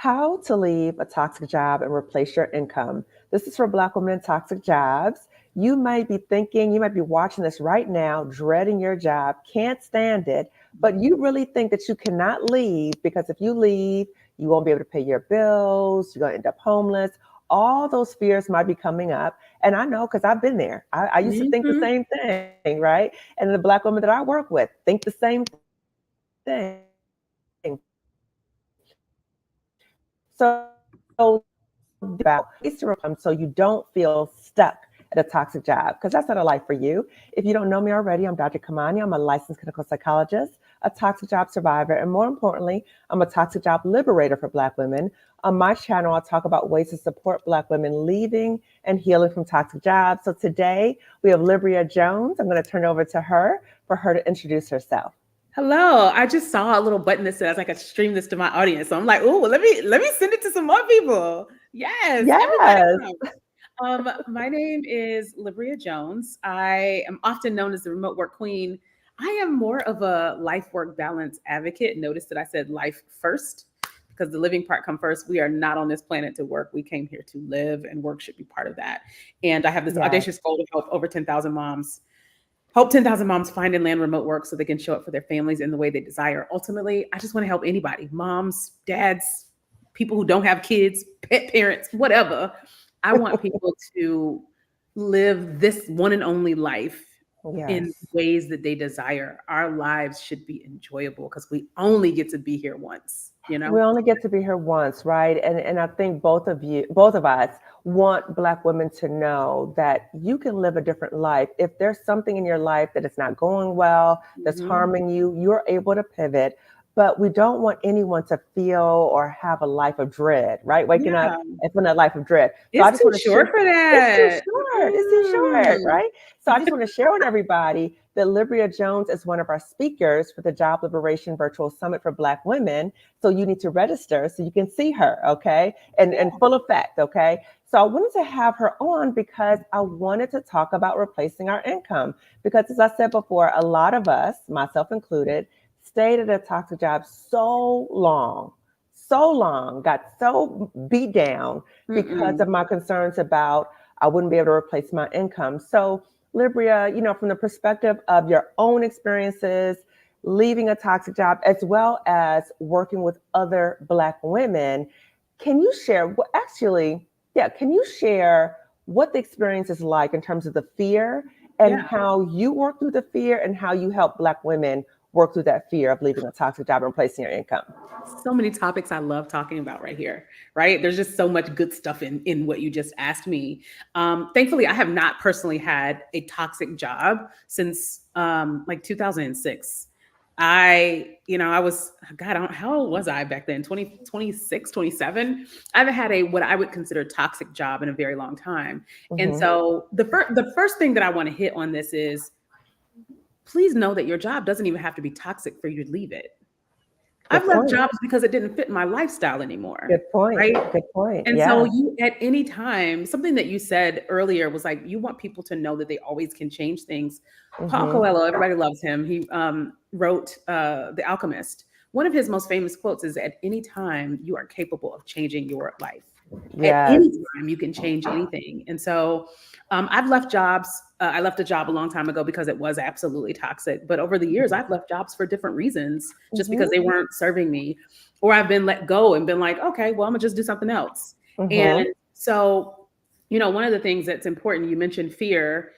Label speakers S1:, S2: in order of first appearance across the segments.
S1: How to leave a toxic job and replace your income. This is for Black women in toxic jobs. You might be thinking, you might be watching this right now, dreading your job, can't stand it, but you really think that you cannot leave because if you leave, you won't be able to pay your bills, you're going to end up homeless. All those fears might be coming up. And I know because I've been there. I used to think the
S2: Mhm.
S1: same thing, right? And the Black women that I work with think the same thing. So about so you don't feel stuck at a toxic job because that's not a life for you. If you don't know me already, I'm Dr. Kamani. I'm a licensed clinical psychologist, a toxic job survivor, and more importantly, I'm a toxic job liberator for Black women. On my channel, I'll talk about ways to support Black women leaving and healing from toxic jobs. So today we have Libryia Jones. I'm going to turn it over to her for her to introduce herself.
S2: Hello. I just saw a little button that says I could stream this to my audience. So I'm like, oh, well, let me send it to some more people. Yes, everybody
S1: Yes.
S2: come. My name is Libryia Jones. I am often known as the remote work queen. I am more of a life work balance advocate. Notice that I said life first because the living part come first. We are not on this planet to work. We came here to live, and work should be part of that. And I have this
S1: Yes.
S2: audacious goal to help 10,000 moms find and land remote work so they can show up for their families in the way they desire. Ultimately, I just want to help anybody, moms, dads, people who don't have kids, pet parents, whatever. I want people to live this one and only life in
S1: Yes.
S2: ways that they desire. Our lives should be enjoyable because we only get to be here once, you
S1: We
S2: know?
S1: only get to be here once, right? And I think both of us want Black women to know that you can live a different life. If there's something in your life that is not going well, that's
S2: Mhm.
S1: harming you, you're able to pivot. But we don't want anyone to feel or have a life of dread, right? Waking up
S2: Yeah.
S1: and feeling a life of dread. So I
S2: It's
S1: just
S2: too
S1: want to
S2: short
S1: share.
S2: for
S1: It's too
S2: that.
S1: short. It's too short,
S2: Mm.
S1: right? So I just want to share with everybody that Libryia Jones is one of our speakers for the Job Liberation Virtual Summit for Black Women. So you need to register so you can see her, okay? And full effect, okay? So I wanted to have her on because I wanted to talk about replacing our income. Because as I said before, a lot of us, myself included, stayed at a toxic job so long, got so beat down because of
S2: Mm-mm.
S1: my concerns about I wouldn't be able to replace my income. So Libryia, from the perspective of your own experiences, leaving a toxic job, as well as working with other Black women. Can you share can you share what the experience is like in terms of the fear and
S2: Yeah.
S1: how you work through the fear and how you help Black women work through that fear of leaving a toxic job and replacing your income?
S2: So many topics I love talking about right here, right? There's just so much good stuff in what you just asked me. Thankfully, I have not personally had a toxic job since like 2006. I was, God, how old was I back then? 20, 26, 27. I haven't had a what I would consider toxic job in a very long time. And
S1: Mm-hmm.
S2: so the first thing that I want to hit on this is please know that your job doesn't even have to be toxic for you to leave it. I've
S1: Good
S2: left
S1: point.
S2: jobs because it didn't fit my lifestyle anymore,
S1: Good point.
S2: right?
S1: Good point.
S2: And so
S1: Yes.
S2: you at any time, something that you said earlier was like you want people to know that they always can change things. Paul
S1: Mm-hmm.
S2: Coelho, everybody loves him. He wrote The Alchemist. One of his most famous quotes is at any time you are capable of changing your life. At
S1: Yes.
S2: any time you can change anything. And so I've left jobs. I left a job a long time ago because it was absolutely toxic. But over the years, I've left jobs for different reasons, just because
S1: Mm-hmm.
S2: they weren't serving me, or I've been let go and been like, okay, well, I'm gonna just do something else. And
S1: Mm-hmm.
S2: so, one of the things that's important, you mentioned fear.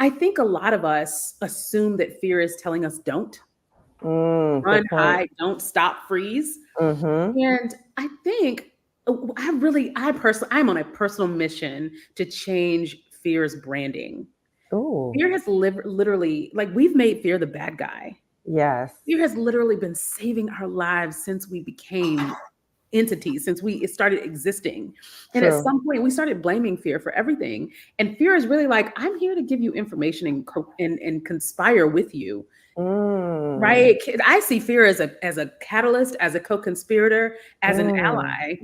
S2: I think a lot of us assume that fear is telling us don't run,
S1: Good point.
S2: hide, don't stop, freeze.
S1: Mm-hmm.
S2: And I think I'm on a personal mission to change fear's branding.
S1: Ooh.
S2: Fear has literally, like, we've made fear the bad guy.
S1: Yes.
S2: Fear has literally been saving our lives since we became entities, since we it started existing. And at
S1: True.
S2: some point, we started blaming fear for everything. And fear is really like, I'm here to give you information and conspire with you.
S1: Mm.
S2: Right? I see fear as a catalyst, as a co-conspirator, as an
S1: Mm.
S2: ally.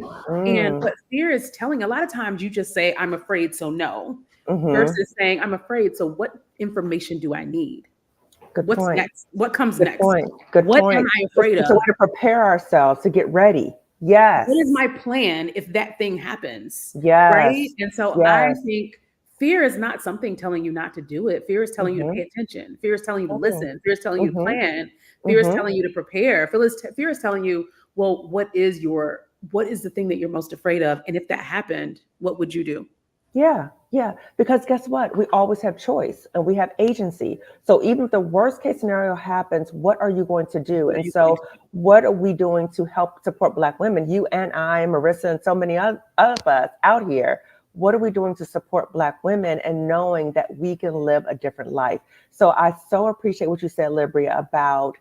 S2: And
S1: Mm.
S2: what fear is telling, a lot of times you just say, I'm afraid, so no,
S1: Mm-hmm.
S2: versus saying, I'm afraid, so what information do I need?
S1: Good
S2: What's
S1: point.
S2: next? What comes
S1: Good
S2: next?
S1: point. Good
S2: What am
S1: point.
S2: I afraid
S1: It's a
S2: of?
S1: way to prepare ourselves to get ready.
S2: What is
S1: Yes.
S2: my plan if that thing happens? Right.
S1: Yes.
S2: And so I
S1: Yes.
S2: think fear is not something telling you not to do it. Fear is telling you to
S1: Mm-hmm.
S2: pay attention. Fear is telling you to
S1: Mm-hmm.
S2: listen. Fear is telling you to
S1: Mm-hmm.
S2: plan. Fear is
S1: Mm-hmm.
S2: telling you to prepare. Fear is telling you, well, what is the thing that you're most afraid of? And if that happened, what would you do?
S1: Yeah, yeah. Because guess what? We always have choice and we have agency. So even if the worst case scenario happens, what are you going to do?
S2: What are
S1: And
S2: you going
S1: so,
S2: to do?
S1: what are we doing to help support Black women? You and I, Marissa, and so many of us out here. What are we doing to support Black women and knowing that we can live a different life? So I so appreciate what you said, Libria, about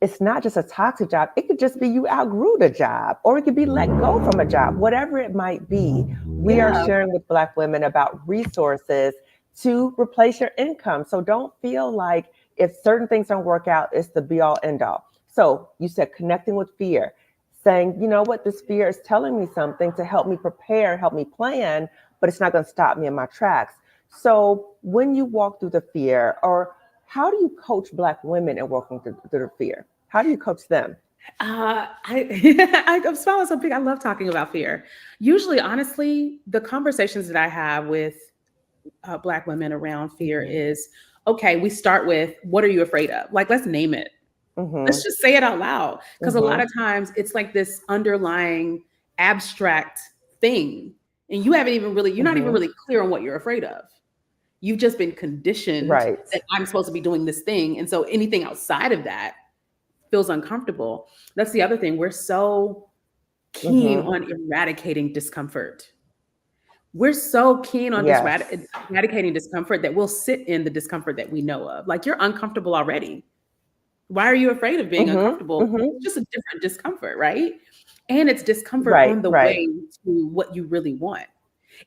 S1: it's not just a toxic job. It could just be you outgrew the job, or it could be let go from a job, whatever it might be. We are
S2: Yeah.
S1: sharing with Black women about resources to replace your income. So don't feel like if certain things don't work out, it's the be all end all. So you said connecting with fear, saying, you know what, this fear is telling me something to help me prepare, help me plan, but it's not going to stop me in my tracks. So when you walk through the fear, or how do you coach Black women in walking through the fear? How do you coach them?
S2: I'm smiling so big. I love talking about fear. Usually, honestly, the conversations that I have with Black women around fear
S1: Mm-hmm.
S2: is okay, we start with what are you afraid of? Like, let's name it. Let's
S1: Mm-hmm.
S2: just say it out loud. Because a lot
S1: Mm-hmm.
S2: of times it's like this underlying abstract thing. And you haven't even really, you're not even
S1: Mm-hmm.
S2: really clear on what you're afraid of. You've just been conditioned
S1: Right.
S2: that I'm supposed to be doing this thing. And so anything outside of that feels uncomfortable. That's the other thing. We're so keen
S1: Mm-hmm.
S2: on eradicating discomfort. We're so keen on
S1: Yes.
S2: eradicating discomfort that we'll sit in the discomfort that we know of. Like you're uncomfortable already. Why are you afraid of being
S1: Mm-hmm.
S2: uncomfortable?
S1: Mm-hmm.
S2: It's just a different discomfort, right? And it's discomfort
S1: Right.
S2: on the
S1: Right.
S2: way to what you really want.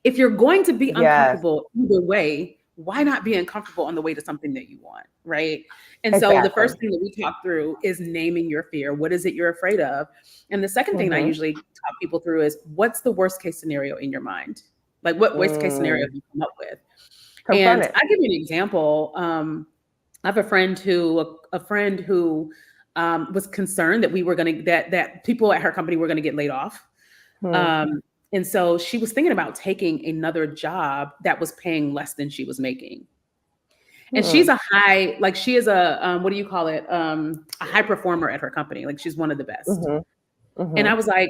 S2: If you're going to be
S1: Yes.
S2: uncomfortable either way, why not be uncomfortable on the way to something that you want, right? And so the
S1: Exactly.
S2: first thing that we talk through is naming your fear. What is it you're afraid of? And the second thing that I
S1: Mm-hmm.
S2: usually talk people through is what's the worst case scenario in your mind? Like what worst case scenario have
S1: Mm.
S2: you come up with?
S1: Confront
S2: And
S1: it.
S2: I give you an example. I have a friend who was concerned that we were going to that people at her company were going to get laid off.
S1: Hmm.
S2: Um, and so she was thinking about taking another job that was paying less than she was making. And she's
S1: Hmm.
S2: a high, like she is a what do you call it? A high performer at her company. Like she's one of the best.
S1: Mm-hmm.
S2: And I
S1: Mm-hmm.
S2: was like,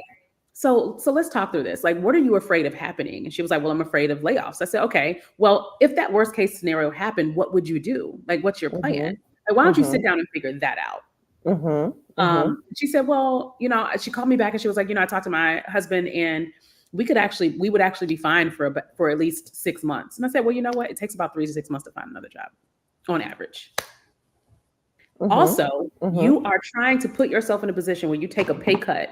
S2: so let's talk through this. Like, what are you afraid of happening? And she was like, well, I'm afraid of layoffs. I said, okay, well, if that worst case scenario happened, what would you do? Like, what's your plan?
S1: Mm-hmm.
S2: Like, why don't you sit
S1: Mm-hmm.
S2: down and figure that out?
S1: Mm-hmm. Mm-hmm.
S2: She said, well, she called me back and she was like, I talked to my husband and we would actually be fine for at least 6 months. And I said, well, you know what? It takes about 3 to 6 months to find another job on average.
S1: Mm-hmm.
S2: Also,
S1: Mm-hmm.
S2: you are trying to put yourself in a position where you take a pay cut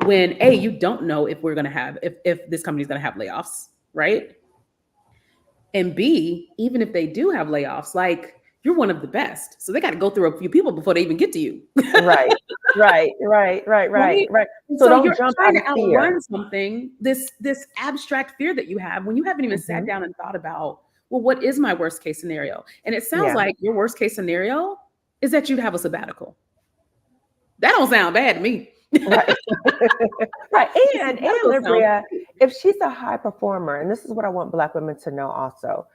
S2: when A, you don't know if we're gonna have if this company's gonna have layoffs, right? And B, even if they do have layoffs, like you're one of the best. So they got to go through a few people before they even get to you.
S1: Right. Right. Right. Right. Right.
S2: Right?
S1: Right.
S2: And
S1: So
S2: so
S1: don't
S2: you're
S1: jump
S2: trying
S1: out
S2: to
S1: of fear.
S2: outrun something, this abstract fear that you have when you haven't even sat
S1: Mm-hmm.
S2: down and thought about, well, what is my worst case scenario? And it sounds
S1: Yeah.
S2: like your worst case scenario is that you'd have a sabbatical. That don't sound bad to me.
S1: Right. Right.
S2: A
S1: And
S2: sabbatical sounds
S1: Libria,
S2: great.
S1: if she's a high performer, and this is what I want Black women to know also,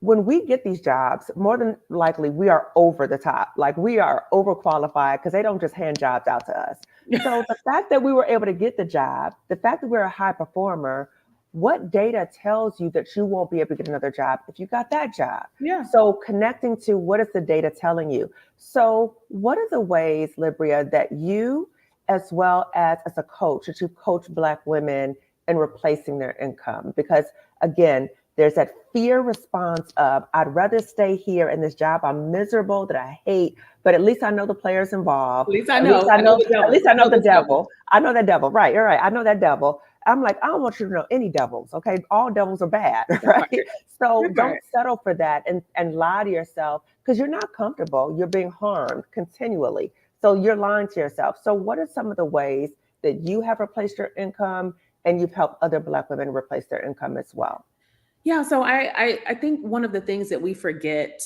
S1: when we get these jobs, more than likely we are over the top. Like we are overqualified because they don't just hand jobs out to us. So the fact that we were able to get the job, the fact that we're a high performer, what data tells you that you won't be able to get another job if you got that job?
S2: Yeah.
S1: So connecting to what is the data telling you? So what are the ways, Libria, that you, as well as a coach, that you coach Black women in replacing their income? Because again, there's that fear response of, I'd rather stay here in this job I'm miserable that I hate, but at least I know the players
S2: At
S1: involved.
S2: least I
S1: At least
S2: know.
S1: I
S2: I know
S1: know,
S2: the
S1: at
S2: devil.
S1: least I
S2: I
S1: know
S2: know
S1: the
S2: this devil.
S1: devil. I know that devil. Right, you're right. I know that devil. I'm like, I don't want you to know any devils. Okay. All devils are bad.
S2: That part.
S1: Right. So
S2: That
S1: don't
S2: part.
S1: settle for that and lie to yourself because you're not comfortable. You're being harmed continually. So you're lying to yourself. So what are some of the ways that you have replaced your income and you've helped other Black women replace their income as well?
S2: Yeah, so I think one of the things that we forget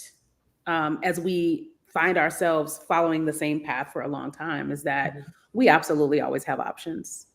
S2: as we find ourselves following the same path for a long time is that
S1: Mhm.
S2: we absolutely always have options.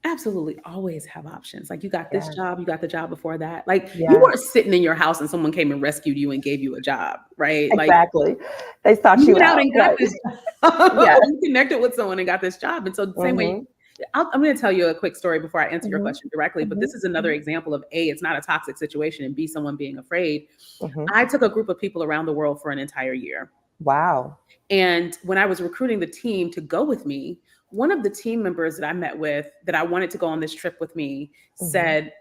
S2: Absolutely always have options. Like you got this
S1: Yes.
S2: job, you got the job before that. Like you
S1: Yes.
S2: weren't sitting in your house and someone came and rescued you and gave you a job, right? Like
S1: Exactly. They sought
S2: you
S1: you
S2: went out
S1: out.
S2: and got
S1: Right.
S2: this job.
S1: Yes.
S2: You connected with someone and got this job. And so the same way,
S1: Mhm.
S2: I'm going to tell you a quick story before I answer your
S1: Mhm.
S2: question directly. But
S1: Mhm.
S2: this is another
S1: Mhm.
S2: example of A, it's not a toxic situation, and B, someone being afraid.
S1: Mhm.
S2: I took a group of people around the world for an entire year.
S1: Wow.
S2: And when I was recruiting the team to go with me, one of the team members that I met with that I wanted to go on this trip with me
S1: Mhm.
S2: said,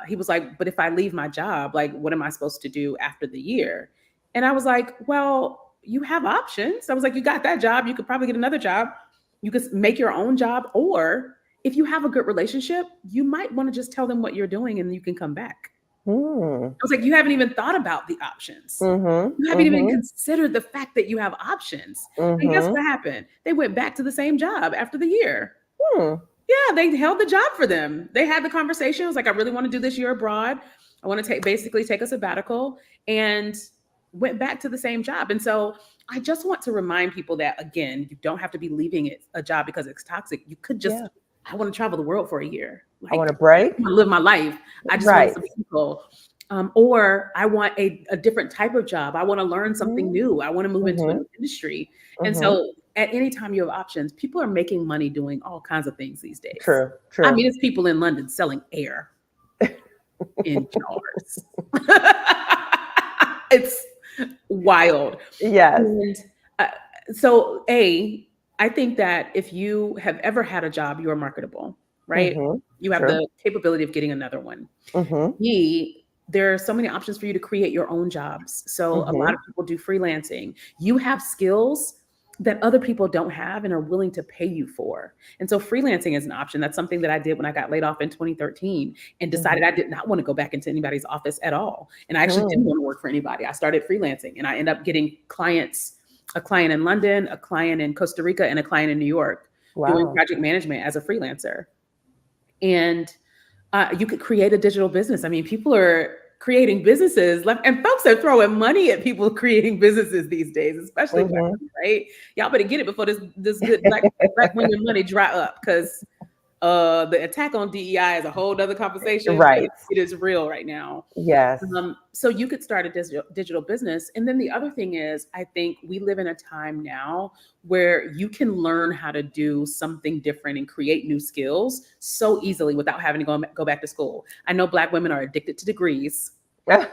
S2: he was like, but if I leave my job, like, what am I supposed to do after the year? And I was like, well, you have options. I was like, you got that job. You could probably get another job. You could make your own job. Or if you have a good relationship, you might want to just tell them what you're doing and you can come back.
S1: Mm.
S2: I was like, you haven't even thought about the options.
S1: Mhm.
S2: You haven't even
S1: Mhm.
S2: considered the fact that you have options. And guess
S1: Mhm.
S2: what happened? They went back to the same job after the year.
S1: Hmm.
S2: Yeah, they held the job for them. They had the conversation. It was like, I really want to do this year abroad. I want to basically take a sabbatical, and went back to the same job. And so I just want to remind people that, again, you don't have to be leaving a job because it's toxic. You could
S1: Yeah.
S2: just, I want to travel the world for a year.
S1: I want
S2: Like,
S1: a break.
S2: I want to live my life. I just want
S1: Right.
S2: some people. Or I want a different type of job. I want to learn something
S1: Mhm.
S2: new. I want to move into a
S1: Mhm.
S2: new industry. And
S1: Mhm.
S2: so at any time you have options, people are making money doing all kinds of things these days.
S1: True.
S2: I mean,
S1: True.
S2: it's people in London selling air in jars. It's wild.
S1: Yes.
S2: And uh, so, I think that if you have ever had a job, you are marketable, right?
S1: Mhm.
S2: You have
S1: True.
S2: the capability of getting another one.
S1: Mhm.
S2: B, there are so many options for you to create your own jobs. So a lot
S1: Mhm.
S2: of people do freelancing. You have skills that other people don't have and are willing to pay you for. And so freelancing is an option. That's something that I did when I got laid off in 2013 and decided
S1: Mhm.
S2: I did not want to go back into anybody's office at all. And I actually didn't
S1: Mm.
S2: want to work for anybody. I started freelancing and I ended up getting clients, a client in London, a client in Costa Rica, and a client in New York doing
S1: Wow.
S2: project management as a freelancer. And you could create a digital business. I mean, people are creating businesses left, and folks are throwing money at people creating businesses these days, especially Black
S1: Mhm.
S2: women, right? Y'all better get it before this good black women money dry up, because the attack on DEI is a whole other conversation, but
S1: Right.
S2: it is real right now.
S1: Yes.
S2: So you could start a digital business. And then the other thing is, I think we live in a time now where you can learn how to do something different and create new skills so easily without having to go back to school. I know Black women are addicted to degrees,
S1: That's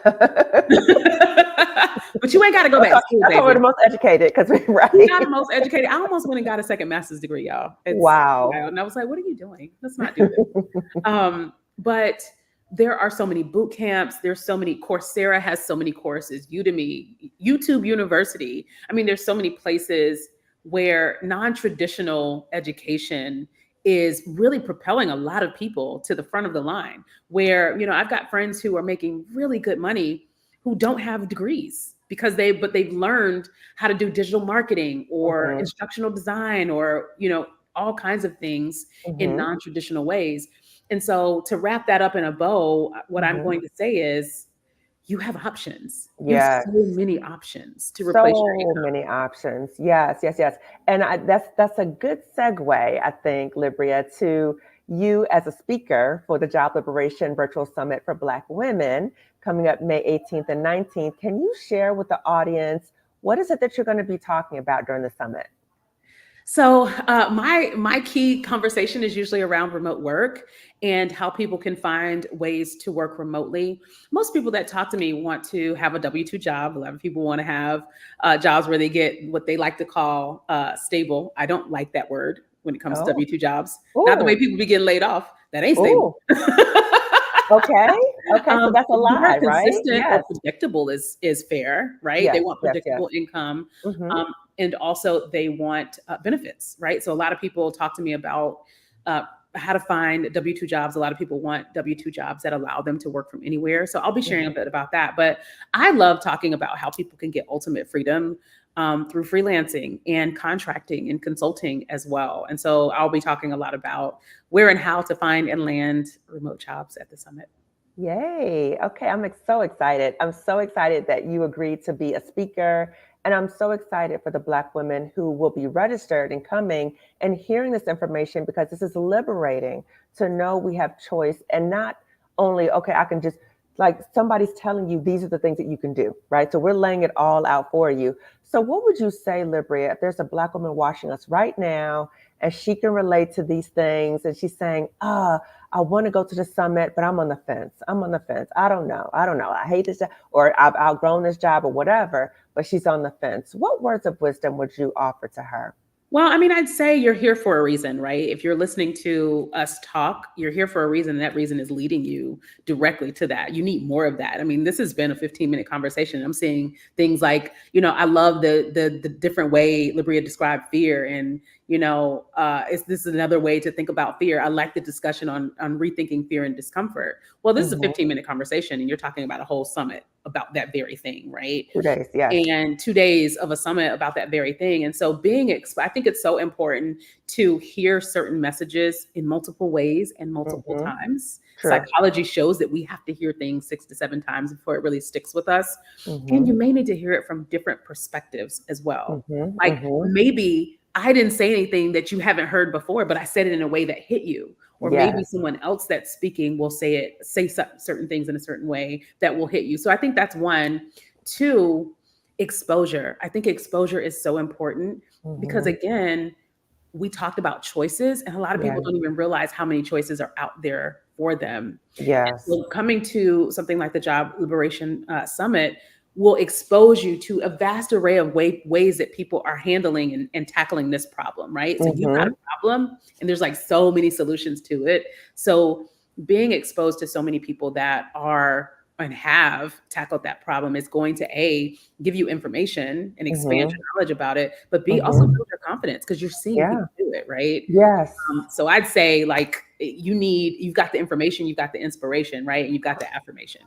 S2: but you ain't got to go back to school,
S1: how we're the
S2: baby.
S1: most educated, because we
S2: You got
S1: right.
S2: the most educated. I almost went and got a second master's degree, y'all. It's
S1: Wow.
S2: wild. And I was like, what are you doing? Let's not do this. But there are so many boot camps. There's so many. Coursera has so many courses. Udemy, YouTube University. I mean, there's so many places where non-traditional education is really propelling a lot of people to the front of the line. Where, I've got friends who are making really good money who don't have degrees because they've learned how to do digital marketing or
S1: Mhm.
S2: instructional design or all kinds of things in
S1: Mhm.
S2: non-traditional ways. And so to wrap that up in a bow, what I'm
S1: Mhm.
S2: going to say is you have options. You have
S1: Yes.
S2: so many options to replace your
S1: So
S2: income.
S1: many options. Yes, yes, yes. And that's a good segue, I think, Libryia, to you as a speaker for the Job Liberation Virtual Summit for Black Women coming up May 18th and 19th. Can you share with the audience what is it that you're going to be talking about during the summit?
S2: So my key conversation is usually around remote work and how people can find ways to work remotely. Most people that talk to me want to have a W-2 job. A lot of people want to have jobs where they get what they like to call stable. I don't like that word when it comes to
S1: Oh,
S2: W-2 jobs. Not the way
S1: oh,
S2: people be getting laid off. That ain't stable.
S1: oh. Okay. Okay. So that's a
S2: The word
S1: lie, right?
S2: consistent or
S1: Yes.
S2: predictable is fair, right? They
S1: Yes.
S2: want
S1: Yes. Yes.
S2: predictable income.
S1: Mm-hmm.
S2: And also they want benefits, right? So a lot of people talk to me about uh, how to find W-2 jobs. A lot of people want W-2 jobs that allow them to work from anywhere. So I'll be sharing a
S1: Mm-hmm.
S2: bit about that. But I love talking about how people can get ultimate freedom through freelancing and contracting and consulting as well. And so I'll be talking a lot about where and how to find and land remote jobs at the summit.
S1: Yay. Okay. So excited. I'm so excited that you agreed to be a speaker And I'm so excited for the Black women who will be registered and coming and hearing this information, because this is liberating to know we have choice, and not only, okay, I can just, like, somebody's telling you these are the things that you can do, right? So we're laying it all out for you. So what would you say, Libryia, if there's a Black woman watching us right now and she can relate to these things and she's saying, I want to go to the summit, but I'm on the fence. I'm on the fence. I don't know. I hate this job, or I've outgrown this job or whatever, but she's on the fence. What words of wisdom would you offer to her?
S2: Well, I mean, I'd say you're here for a reason, right? If you're listening to us talk, you're here for a reason. And that reason is leading you directly to that. You need more of that. I mean, this has been a 15-minute conversation. I'm seeing things like, I love the different way Libryia described fear. And, this is another way to think about fear. I like the discussion on rethinking fear and discomfort. Well, this is a 15-minute conversation, and you're talking about a whole summit about that very thing, right?
S1: 2 days, yes.
S2: And 2 days of a summit about that very thing. And so I think it's so important to hear certain messages in multiple ways and multiple times. True. Psychology shows that we have to hear things 6 to 7 times before it really sticks with us. And you may need to hear it from different perspectives as well. Maybe I didn't say anything that you haven't heard before, but I said it in a way that hit you. Or maybe someone else that's speaking will say certain things in a certain way that will hit you. So I think that's one. 2, exposure. I think exposure is so important because, again, we talked about choices, and a lot of people don't even realize how many choices are out there for them.
S1: Yes.
S2: So coming to something like the Job Liberation Summit will expose you to a vast array of ways that people are handling and tackling this problem, right? So you've got a problem, and there's like so many solutions to it. So being exposed to so many people that are and have tackled that problem is going to give you information and expand your knowledge about it, but also build your confidence because you're seeing people do it, right?
S1: Yes.
S2: So I'd say, like, you've got the information, you've got the inspiration, right? And you've got the affirmation.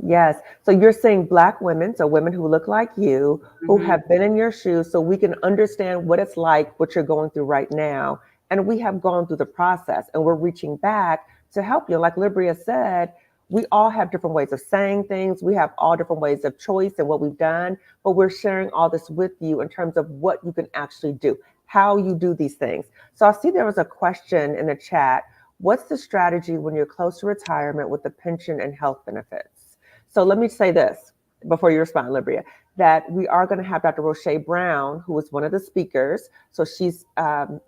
S1: Yes. So you're saying Black women, so women who look like you, who have been in your shoes, so we can understand what it's like, what you're going through right now. And we have gone through the process, and we're reaching back to help you. Like Libryia said, we all have different ways of saying things. We have all different ways of choice and what we've done, but we're sharing all this with you in terms of what you can actually do, how you do these things. So I see there was a question in the chat. What's the strategy when you're close to retirement with the pension and health benefits? So let me say this before you respond, Libryia, that we are going to have Dr. Roche Brown, who was one of the speakers. So she's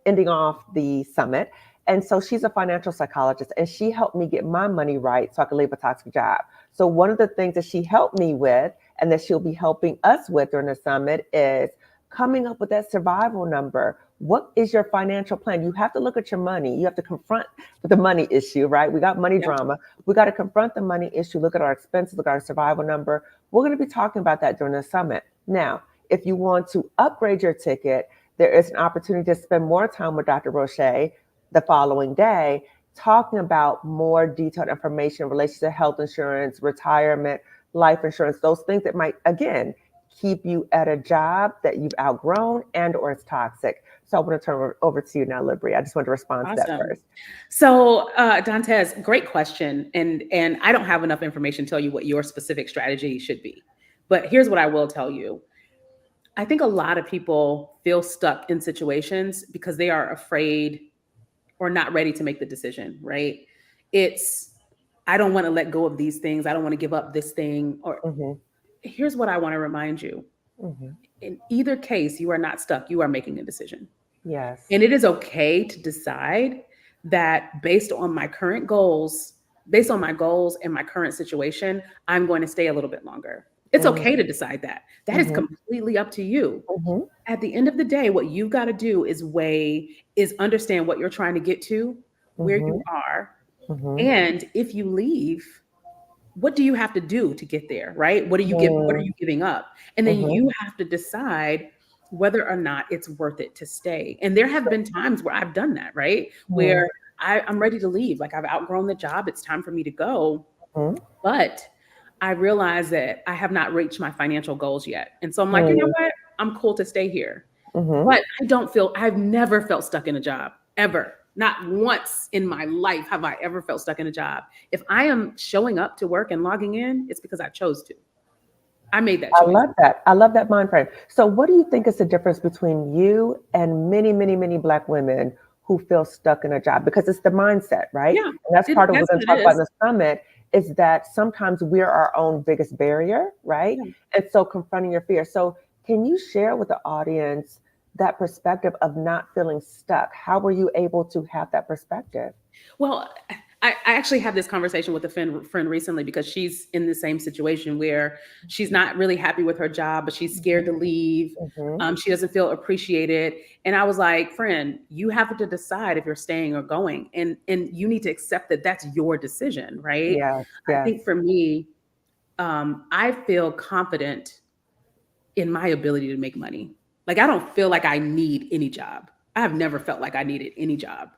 S1: ending off the summit. And so she's a financial psychologist, and she helped me get my money right so I could leave a toxic job. So one of the things that she helped me with, and that she'll be helping us with during the summit, is coming up with that survival number. What is your financial plan? You have to look at your money. You have to confront the money issue, right? We got money drama. We got to confront the money issue, look at our expenses, look at our survival number. We're going to be talking about that during the summit. Now, if you want to upgrade your ticket, there is an opportunity to spend more time with Dr. Roche the following day, talking about more detailed information in relation to health insurance, retirement, life insurance, those things that might, again, keep you at a job that you've outgrown and or it's toxic. So I want to turn over to you now, Libryia. I just want to respond to that first.
S2: So Dantes, great question. And I don't have enough information to tell you what your specific strategy should be. But here's what I will tell you. I think a lot of people feel stuck in situations because they are afraid or not ready to make the decision, right? I don't want to let go of these things. I don't want to give up this thing. Or here's what I want to remind you. In either case, you are not stuck. You are making a decision.
S1: Yes.
S2: And it is okay to decide that based on my goals and my current situation, I'm going to stay a little bit longer. It's okay to decide that. That is completely up to you. At the end of the day, what you've got to do is understand what you're trying to get to, where you are. And if you leave, what do you have to do to get there, right? What are you giving up? And then you have to decide whether or not it's worth it to stay. And there have been times where I've done that, right? Where I'm ready to leave. Like, I've outgrown the job. It's time for me to go. But I realize that I have not reached my financial goals yet. And so I'm like, you know what? I'm cool to stay here. But I've never felt stuck in a job, ever. Not once in my life have I ever felt stuck in a job. If I am showing up to work and logging in, it's because I chose to. I made that
S1: I
S2: choice.
S1: love that. I love that mind frame. So what do you think is the difference between you and many, many, many Black women who feel stuck in a job? Because it's the mindset, right?
S2: Yeah,
S1: And that's part of what
S2: that's
S1: we're going
S2: what
S1: to
S2: it
S1: talk about in
S2: is.
S1: the summit is that sometimes we're our own biggest barrier, right?
S2: Yeah.
S1: And so confronting your fear. So can you share with the audience that perspective of not feeling stuck? How were you able to have that perspective?
S2: Well, I actually had this conversation with a friend recently because she's in the same situation where she's not really happy with her job, but she's scared to leave.
S1: Mm-hmm.
S2: She doesn't feel appreciated. And I was like, friend, you have to decide if you're staying or going. And you need to accept that that's your decision, right?
S1: Yes,
S2: I
S1: yes.
S2: think for me, I feel confident in my ability to make money. Like I don't feel like I need any job. I have never felt like I needed any job.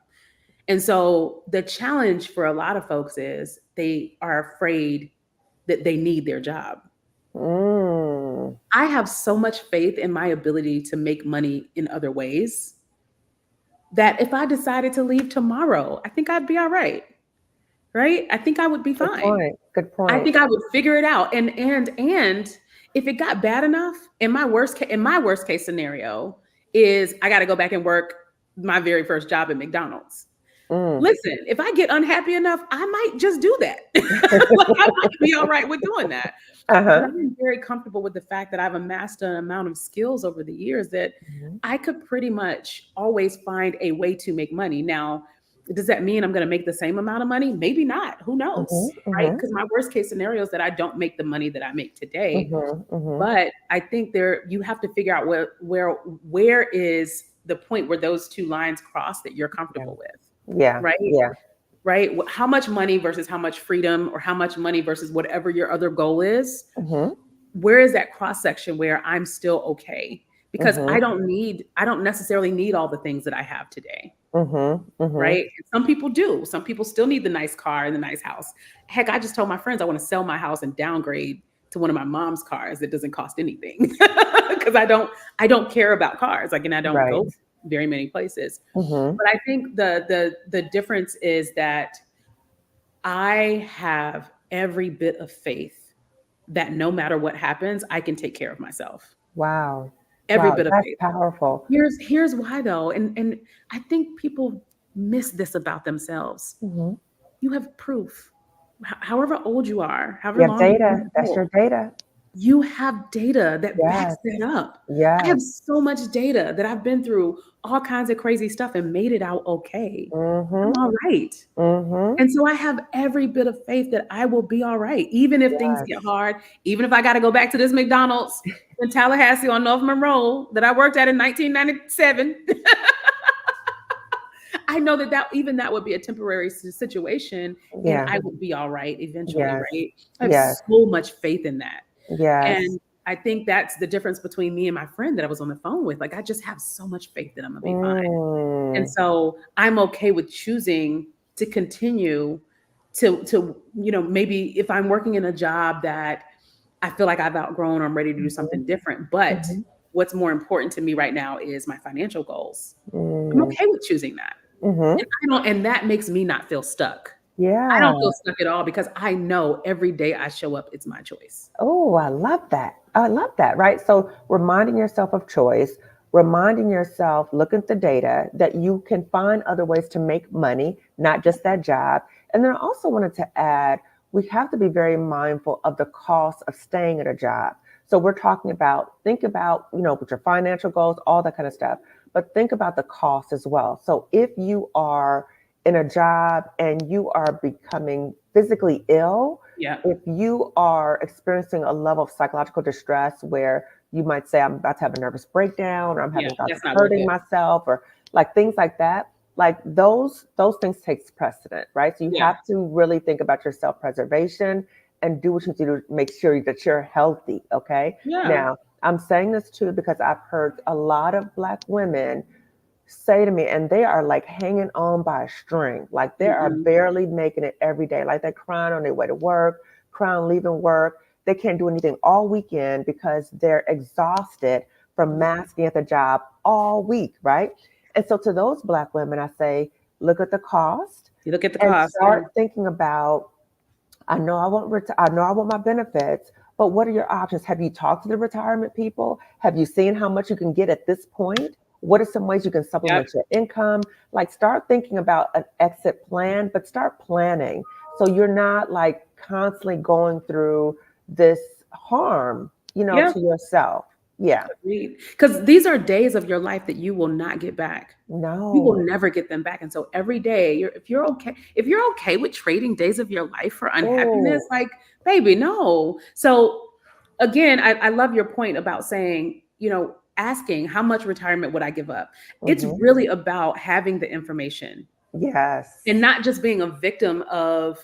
S2: And so the challenge for a lot of folks is they are afraid that they need their job.
S1: Mm,
S2: I have so much faith in my ability to make money in other ways that if I decided to leave tomorrow, I think I'd be all right. Right? I think I would be
S1: good
S2: fine.
S1: point. Good
S2: I
S1: point.
S2: think I would figure it out. And if it got bad enough, in my worst case scenario is I got to go back and work my very first job at McDonald's.
S1: Mm.
S2: Listen, if I get unhappy enough, I might just do that. Like I might be all right with doing that. But
S1: Uh-huh.
S2: I'm very comfortable with the fact that I've amassed an amount of skills over the years that
S1: Mhm.
S2: I could pretty much always find a way to make money. Now, does that mean I'm going to make the same amount of money? Maybe not. Who knows?
S1: Mhm,
S2: Right?
S1: mhm,
S2: Because my worst case scenario is that I don't make the money that I make today.
S1: mhm, mhm.
S2: But I think you have to figure out where is the point where those two lines cross that you're
S1: Yeah,
S2: comfortable with,
S1: yeah,
S2: right?
S1: yeah.
S2: Right? How much money versus how much freedom, or how much money versus whatever your other goal is.
S1: Mhm,
S2: Where is that cross section where I'm still okay? Because
S1: mhm,
S2: I don't necessarily need all the things that I have today.
S1: mhm, mhm.
S2: Right? Some people do. Some people still need the nice car and the nice house. Heck, I just told my friends I want to sell my house and downgrade to one of my mom's cars that doesn't cost anything because I don't care about cars. Like, and I don't
S1: Right.
S2: go very many places.
S1: Mhm,
S2: But I think the difference is that I have every bit of faith that no matter what happens, I can take care of myself.
S1: wow.
S2: Every
S1: Wow,
S2: bit of
S1: that's
S2: faith.
S1: powerful.
S2: Here's why though, and I think people miss this about themselves.
S1: Mhm.
S2: You have proof. However old you are, however
S1: You have
S2: long you've been
S1: data. That's
S2: told,
S1: your data.
S2: you have data that backs
S1: Yes,
S2: that up. I have
S1: yes.
S2: so much data that I've been through all kinds of crazy stuff and made it out okay. I'm
S1: Mhm,
S2: all right.
S1: mhm.
S2: And so I have every bit of faith that I will be all right, even if things get
S1: Yes.
S2: hard, even if I got to go back to this McDonald's in Tallahassee on North Monroe that I worked at in 1997. I know that even that would be a temporary situation, and
S1: Yeah.
S2: I would be all right eventually,
S1: Yes.
S2: right? I have
S1: Yes.
S2: so much faith in that.
S1: Yes.
S2: And I think that's the difference between me and my friend that I was on the phone with. Like, I just have so much faith that I'm gonna be fine. And
S1: Mm.
S2: so I'm okay with choosing to continue to maybe if I'm working in a job that I feel like I've outgrown or I'm ready to do
S1: Mhm,
S2: something different. But
S1: mhm,
S2: what's more important to me right now is my financial goals. I'm
S1: mm.
S2: okay with choosing that.
S1: Mhm.
S2: And that makes me not feel stuck. I
S1: Yeah.
S2: don't feel stuck at all because I know every day I show up, it's my choice.
S1: Oh, I love that. I love that, right? So reminding yourself of choice, reminding yourself, look at the data, that you can find other ways to make money, not just that job. And then I also wanted to add, we have to be very mindful of the cost of staying at a job. So we're talking about, think about, with your financial goals, all that kind of stuff, but think about the cost as well. So if you are in a job and you are becoming physically ill,
S2: Yeah.
S1: if you are experiencing a level of psychological distress where you might say, I'm about to have a nervous breakdown, or I'm
S2: Yeah.
S1: having thoughts of
S2: That's not worth
S1: hurting
S2: it.
S1: myself, or like things like that, like those things takes precedent, right? So you
S2: Yeah.
S1: have to really think about your self-preservation and do what you do to make sure that you're healthy. Okay.
S2: Yeah.
S1: Now, I'm saying this too because I've heard a lot of Black women say to me, and they are like hanging on by a string. Like they are
S2: Mm-mm.
S1: barely making it every day. Like they're crying on their way to work, crying leaving work. They can't do anything all weekend because they're exhausted from masking at the job all week, right? And so to those Black women, I say, look at the cost
S2: You look at the
S1: and
S2: cost. Yeah.
S1: start thinking about, I know I want my benefits, but what are your options? Have you talked to the retirement people? Have you seen how much you can get at this point? What are some ways you can
S2: Yep.
S1: supplement your income? Like start thinking about an exit plan, but start planning so you're not like constantly going through this harm,
S2: Yeah.
S1: to yourself. Yeah.
S2: Because these are days of your life that you will not get back. You will
S1: No.
S2: never get them back. And so every day, if you're okay with trading days of your life for unhappiness,
S1: Oh.
S2: like, baby, no. So again, I love your point about saying, asking how much retirement would I give up? It's
S1: Hmm.
S2: really about having the information and
S1: Yes.
S2: not just being a victim of.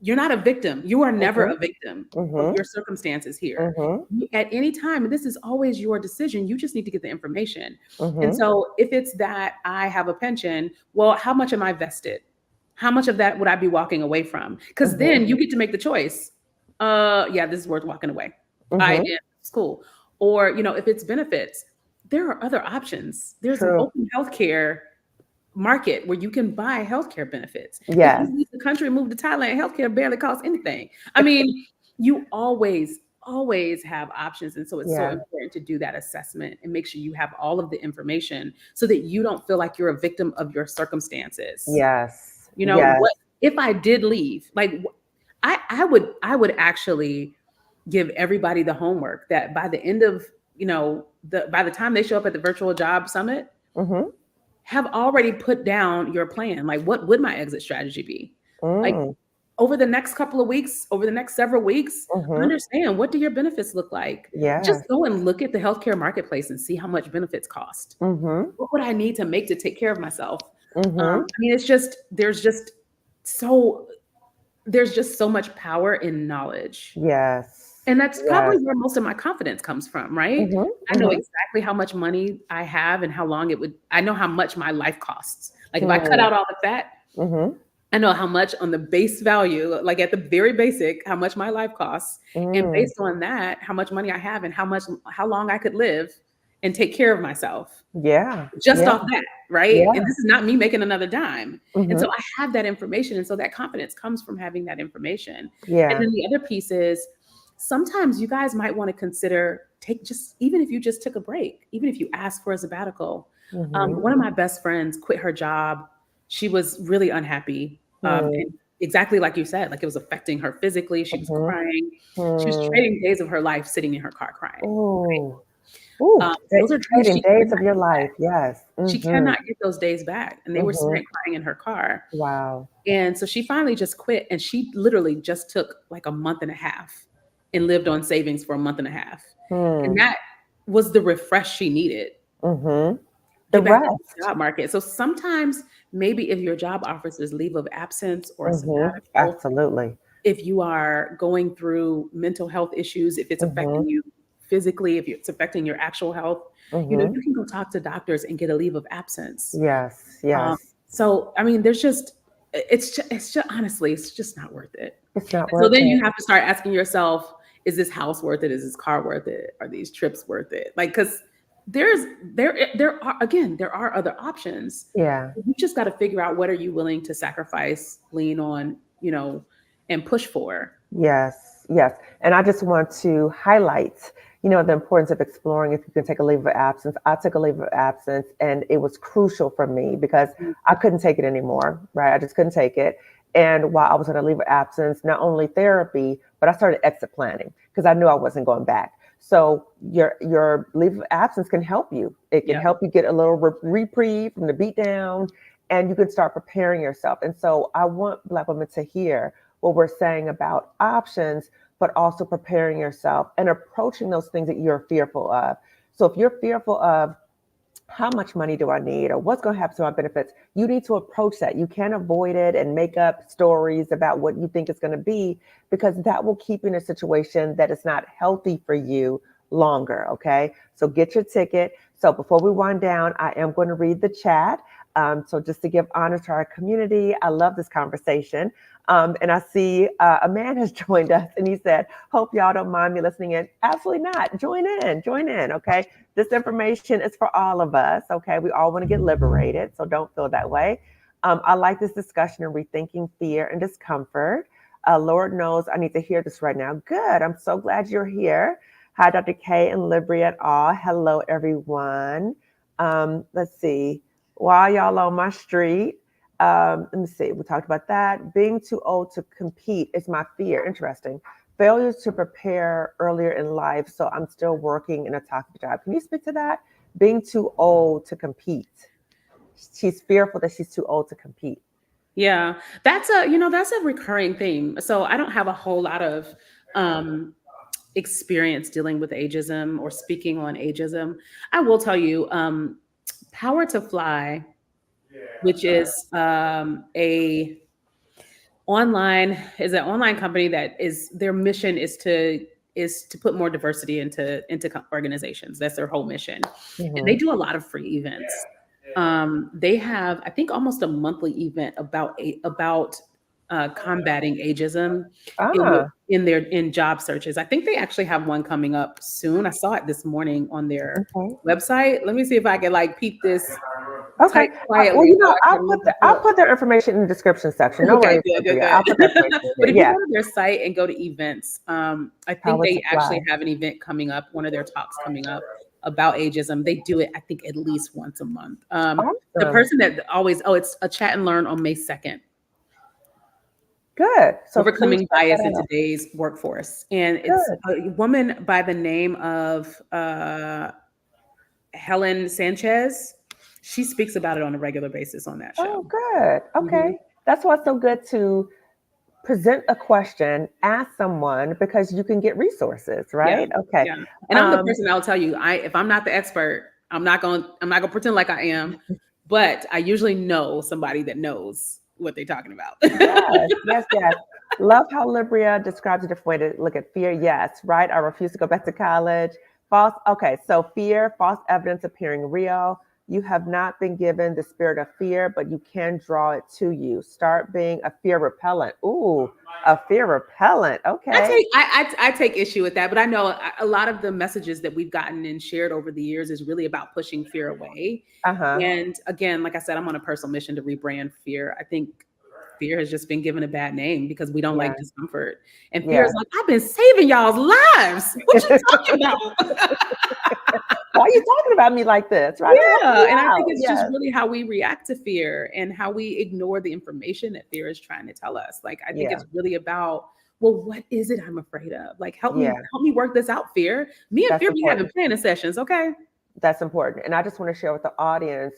S2: You're not a victim. You are never
S1: Hmm.
S2: a victim of
S1: Hmm.
S2: your circumstances here.
S1: Hmm.
S2: At any time, and this is always your decision, you just need to get the information. And
S1: Hmm.
S2: so if it's that I have a pension, well, how much am I vested? How much of that would I be walking away from? Because
S1: Hmm.
S2: then you get to make the choice. Yeah, this is worth walking away. I
S1: Hmm.
S2: am school. Or, if it's benefits, there are other options. There's an
S1: True.
S2: open healthcare market where you can buy healthcare benefits. If you
S1: Yes.
S2: leave the country and move to Thailand, healthcare barely costs anything. I mean, you always have options. And so it's so
S1: Yeah.
S2: important to do that assessment and make sure you have all of the information so that you don't feel like you're a victim of your circumstances.
S1: Yes.
S2: What
S1: Yes.
S2: if I did leave? Like I would actually give everybody the homework that by the end of, by the time they show up at the virtual job summit,
S1: Hmm.
S2: have already put down your plan. Like, what would my exit strategy be? Like,
S1: Mm.
S2: over the next couple of weeks, over the next several weeks,
S1: Hmm.
S2: understand, what do your benefits look like? Just
S1: Yes.
S2: go and look at the healthcare marketplace and see how much benefits cost.
S1: Hmm.
S2: What would I need to make to take care of myself?
S1: Hmm.
S2: I mean, so there's just so much power in knowledge.
S1: Yes.
S2: And that's probably
S1: Yes.
S2: where most of my confidence comes from, right?
S1: Hmm.
S2: I know
S1: Hmm.
S2: exactly how much money I have and how long I know how much my life costs. Like, if I cut
S1: Hmm.
S2: out all the fat,
S1: Hmm.
S2: I know how much on the base value, like at the very basic, how much my life costs. And
S1: Mm.
S2: based on that, how much money I have and how long I could live and take care of myself
S1: Yeah.
S2: just
S1: Yeah.
S2: off that, right? And
S1: Yeah.
S2: this is not me making another dime. And so
S1: Hmm.
S2: I have that information. And so that confidence comes from having that information. And
S1: Yeah.
S2: then the other piece is, sometimes you guys might want to consider even if you just took a break, even if you asked for a sabbatical.
S1: Hmm.
S2: One of my best friends quit her job. She was really unhappy.
S1: Hmm.
S2: And exactly like you said, like, it was affecting her physically. She was
S1: Hmm.
S2: crying. She was
S1: Hmm.
S2: trading days of her life sitting in her car crying.
S1: Ooh. Ooh.
S2: Those are days
S1: Trading
S2: she
S1: days of
S2: cannot
S1: your
S2: get back.
S1: life. Yes.
S2: She
S1: Hmm.
S2: cannot get those days back. And they were
S1: Hmm.
S2: sitting crying in her car.
S1: Wow.
S2: And so she finally just quit. And she literally just took like a month and a half and lived on savings for a month and a half. And
S1: Hmm.
S2: that was the refresh she needed.
S1: Hmm. The
S2: Get back in the
S1: rest.
S2: job market. So sometimes, maybe if your job offers this leave of absence or a
S1: Hmm.
S2: sabbatical,
S1: Absolutely.
S2: if you are going through mental health issues, if it's
S1: Hmm.
S2: affecting you physically, if it's affecting your actual health,
S1: Hmm.
S2: you can go talk to doctors and get a leave of absence.
S1: Yes.
S2: Um,
S1: Yes.
S2: so, I mean, it's just honestly, it's just not worth it.
S1: It's not
S2: And so
S1: worth
S2: then
S1: it.
S2: you have to start asking yourself, is this house worth it? Is this car worth it? Are these trips worth it? Like, because there are other options.
S1: Yeah.
S2: You just got to figure out, what are you willing to sacrifice, lean on, and push for.
S1: Yes, yes. And I just want to highlight, the importance of exploring if you can take a leave of absence. I took a leave of absence and it was crucial for me because I couldn't take it anymore, right? I just couldn't take it. And while I was on a leave of absence, not only therapy, but I started exit planning because I knew I wasn't going back. So your leave of absence can help you. It can
S2: Yep.
S1: help you get a little reprieve from the beat down and you can start preparing yourself. And so I want Black women to hear what we're saying about options, but also preparing yourself and approaching those things that you're fearful of. So if you're fearful of how much money do I need or what's going to happen to my benefits, you need to approach that. You can't avoid it and make up stories about what you think it's going to be because that will keep you in a situation that is not healthy for you longer. Okay. So get your ticket. So before we wind down, I am going to read the chat. So just to give honor to our community, I love this conversation. And I see a man has joined us and he said, hope y'all don't mind me listening in. Absolutely not. Join in, join in. Okay. This information is for all of us. Okay. We all want to get liberated. So don't feel that way. I like this discussion of rethinking fear and discomfort. Lord knows I need to hear this right now. Good. I'm so glad you're here. Hi, Dr. K and Libryia et al. Hello, everyone. Let's see. While y'all on my street, let me see. We talked about that. Being too old to compete is my fear. Interesting. Failures to prepare earlier in life, so I'm still working in a toxic job. Can you speak to that? Being too old to compete. She's fearful that she's too old to compete.
S2: Yeah, that's a recurring theme. So I don't have a whole lot of experience dealing with ageism or speaking on ageism. I will tell you, Power to Fly, which is an online company that is their mission is to put more diversity into organizations. That's their whole mission. And they do a lot of free events. They have, I think, almost a monthly event about combating ageism in job searches. I think they actually have one coming up soon. I saw it this morning on their website. Let me see if I can peep this.
S1: Okay. Well, I'll put their information in the description section. No worries.
S2: Good.
S1: I'll put that information in.
S2: But if you go to their site and go to events, I think they actually have an event coming up, one of their talks coming up about ageism. They do it, I think, at least once a month. The person that always, it's a chat and learn on May 2nd.
S1: Good.
S2: So overcoming bias in today's workforce. And it's a woman by the name of Helen Sanchez. She speaks about it on a regular basis on that show.
S1: Oh, good. Okay. That's why it's so good to present a question, ask someone, because you can get resources, right?
S2: Yeah.
S1: Okay.
S2: Yeah. And I'm the person that will tell you, if I'm not the expert, I'm not gonna pretend like I am, but I usually know somebody that knows what they're talking about.
S1: Yes. Love how Libryia describes a different way to look at fear. Yes, right. I refuse to go back to college. False. Okay. So fear, false evidence appearing real. You have not been given the spirit of fear, but you can draw it to you. Start being a fear repellent. Ooh, a fear repellent. Okay.
S2: I take issue with that, but I know a lot of the messages that we've gotten and shared over the years is really about pushing fear away. And again, like I said, I'm on a personal mission to rebrand fear. I think fear has just been given a bad name because we don't like discomfort. And fear is like, I've been saving y'all's lives. What you talking about?
S1: Why are you talking about me like this? Right?
S2: Yeah. And I think it's just really how we react to fear and how we ignore the information that fear is trying to tell us. Like, I think it's really about, well, what is it I'm afraid of? Like, help me work this out, fear. Me and fear be having planning sessions. Okay.
S1: That's important. And I just want to share with the audience,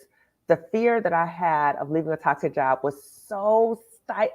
S1: the fear that I had of leaving a toxic job was so I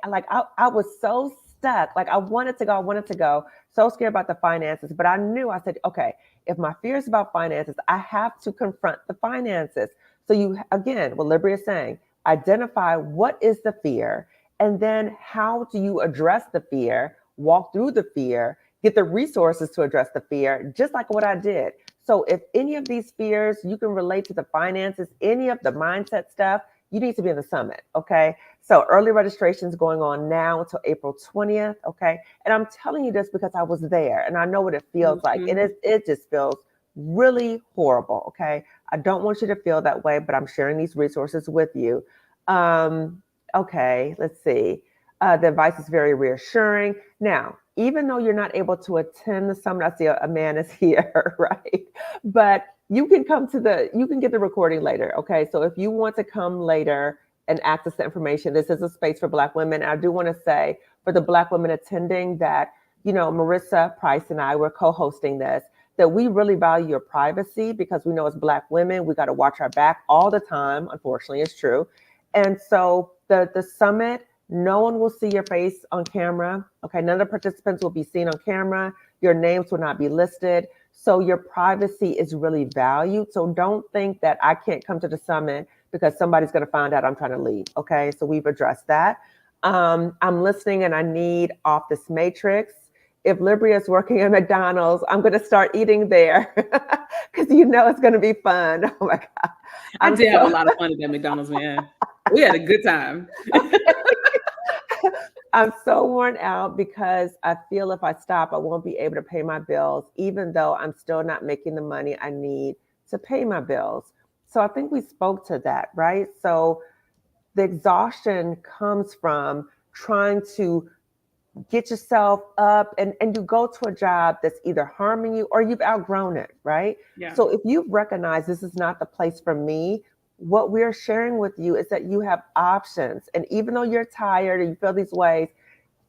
S1: was so stuck. Like I wanted to go, so scared about the finances. But I knew, I said, okay, if my fear is about finances, I have to confront the finances. So you, again, what Libryia is saying, identify what is the fear, and then how do you address the fear, walk through the fear, get the resources to address the fear, just like what I did. So if any of these fears, you can relate to the finances, any of the mindset stuff, you need to be in the summit, okay? So early registration is going on now until April 20th, okay? And I'm telling you this because I was there and I know what it feels like. It just feels really horrible, okay? I don't want you to feel that way, but I'm sharing these resources with you. Okay, let's see. The advice is very reassuring. Now, even though you're not able to attend the summit, I see a man is here, right? But you can you can get the recording later, okay? So if you want to come later and access the information, this is a space for Black women. I do want to say for the Black women attending that, Marissa Price and I were co-hosting this, that we really value your privacy because we know as Black women, we got to watch our back all the time. Unfortunately, it's true. And so the summit, no one will see your face on camera. Okay, none of the participants will be seen on camera. Your names will not be listed. So your privacy is really valued. So don't think that I can't come to the summit because somebody's going to find out I'm trying to leave. Okay, so we've addressed that. I'm listening and I need off this matrix. If Libryia is working at McDonald's, I'm going to start eating there because it's going to be fun. Oh my God.
S2: I did have a lot of fun at that McDonald's, man. We had a good time.
S1: I'm so worn out because I feel if I stop, I won't be able to pay my bills, even though I'm still not making the money I need to pay my bills. So I think we spoke to that, right? So the exhaustion comes from trying to get yourself up and you go to a job that's either harming you or you've outgrown it, right?
S2: Yeah.
S1: So if you've recognized this is not the place for me, what we're sharing with you is that you have options. And even though you're tired or you feel these ways,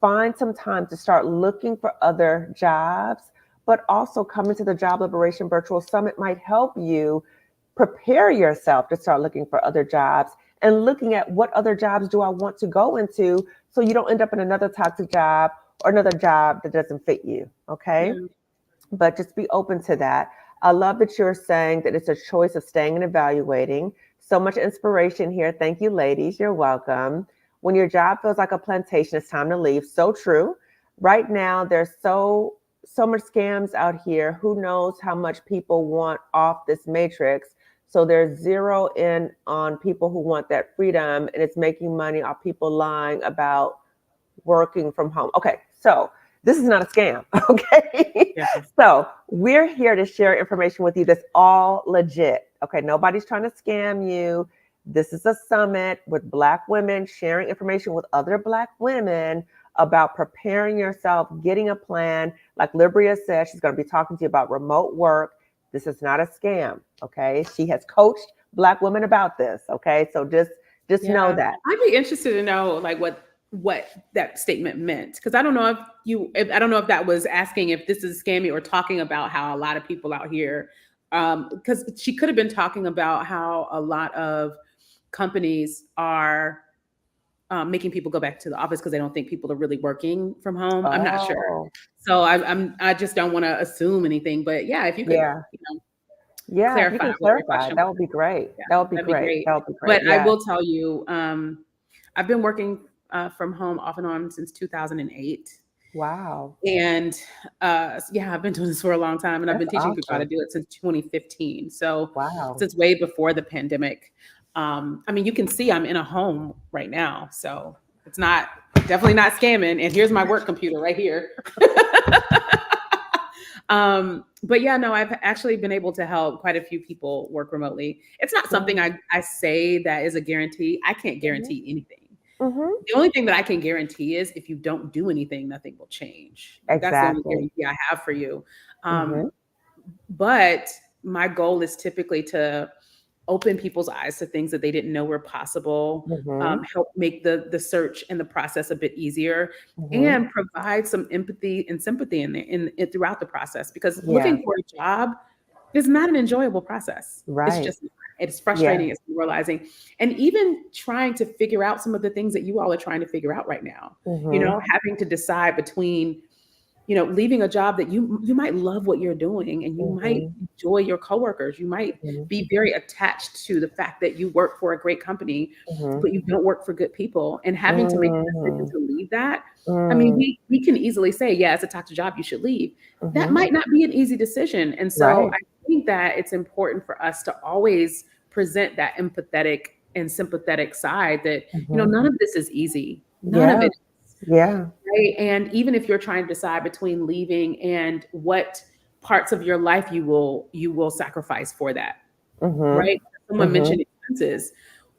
S1: find some time to start looking for other jobs, but also coming to the Job Liberation Virtual Summit might help you prepare yourself to start looking for other jobs and looking at what other jobs do I want to go into so you don't end up in another toxic job or another job that doesn't fit you. Okay.
S2: Yeah.
S1: But just be open to that. I love that you're saying that it's a choice of staying and evaluating. So much inspiration here. Thank you, ladies. You're welcome. When your job feels like a plantation, it's time to leave. So true. Right now, there's so much scams out here. Who knows how much people want off this matrix? So there's zero in on people who want that freedom, and it's making money off people lying about working from home. Okay, so this is not a scam, okay?
S2: Yeah.
S1: So we're here to share information with you that's all legit, okay? Nobody's trying to scam you. This is a summit with Black women sharing information with other Black women about preparing yourself, getting a plan. Like Libryia said, she's going to be talking to you about remote work. This is not a scam, okay? She has coached Black women about this, okay? So just know that.
S2: I'd be interested to know like what that statement meant, because I don't know I don't know if that was asking if this is scammy or talking about how a lot of people out here, because she could have been talking about how a lot of companies are making people go back to the office because they don't think people are really working from home. I'm not sure. So I just don't want to assume anything. But yeah, if you could,
S1: if you can clarify, that would be great.
S2: Yeah,
S1: that would be great. That would be great.
S2: But I will tell you, I've been working from home off and on since 2008.
S1: Wow.
S2: And I've been doing this for a long time, and I've been teaching people how to do it since 2015. So since way before the pandemic. I mean, you can see I'm in a home right now, so it's definitely not scamming. And here's my work computer right here. But yeah, no, I've actually been able to help quite a few people work remotely. It's not something I say that is a guarantee. I can't guarantee anything. The only thing that I can guarantee is if you don't do anything, nothing will change.
S1: Exactly.
S2: That's the only guarantee I have for you. But my goal is typically to open people's eyes to things that they didn't know were possible, help make the search and the process a bit easier, and provide some empathy and sympathy in throughout the process. Because looking for a job is not an enjoyable process.
S1: Right.
S2: It's frustrating, it's demoralizing. And even trying to figure out some of the things that you all are trying to figure out right now, having to decide between, leaving a job that you might love what you're doing and you might enjoy your coworkers. You might be very attached to the fact that you work for a great company, but you don't work for good people, and having to make the decision to leave that. I mean, we can easily say, yeah, it's a toxic job, you should leave. That might not be an easy decision. And so I think that it's important for us to always present that empathetic and sympathetic side that, none of this is easy. None of it. Right. And even if you're trying to decide between leaving and what parts of your life you will sacrifice for that. Right. Someone mentioned expenses.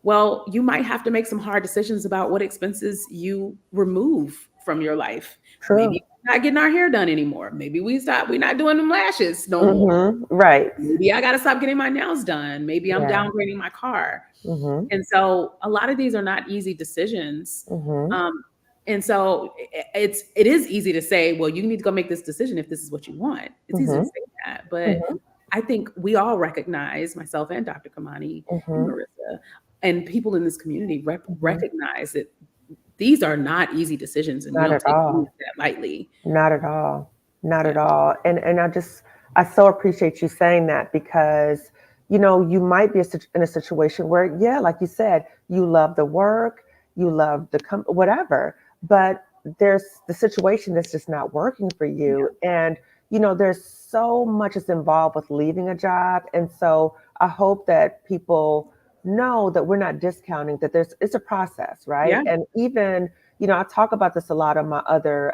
S2: Well, you might have to make some hard decisions about what expenses you remove from your life.
S1: True.
S2: Maybe we're not getting our hair done anymore. Maybe we're not doing them lashes no more.
S1: Right.
S2: Maybe I got to stop getting my nails done. Maybe I'm downgrading my car. And so a lot of these are not easy decisions. And so it is easy to say, well, you need to go make this decision if this is what you want. It's easy to say that. But I think we all recognize, myself and Dr. Kamani and Marissa, and people in this community recognize that these are not easy decisions, and we don't take that lightly.
S1: Not at all. Not at all. And I so appreciate you saying that, because, you might be in a situation where, like you said, you love the work, you love the whatever, but there's the situation that's just not working for you. And, there's so much that's involved with leaving a job. And so I hope that people know that we're not discounting that it's a process, right? Yeah. And even, I talk about this a lot on my other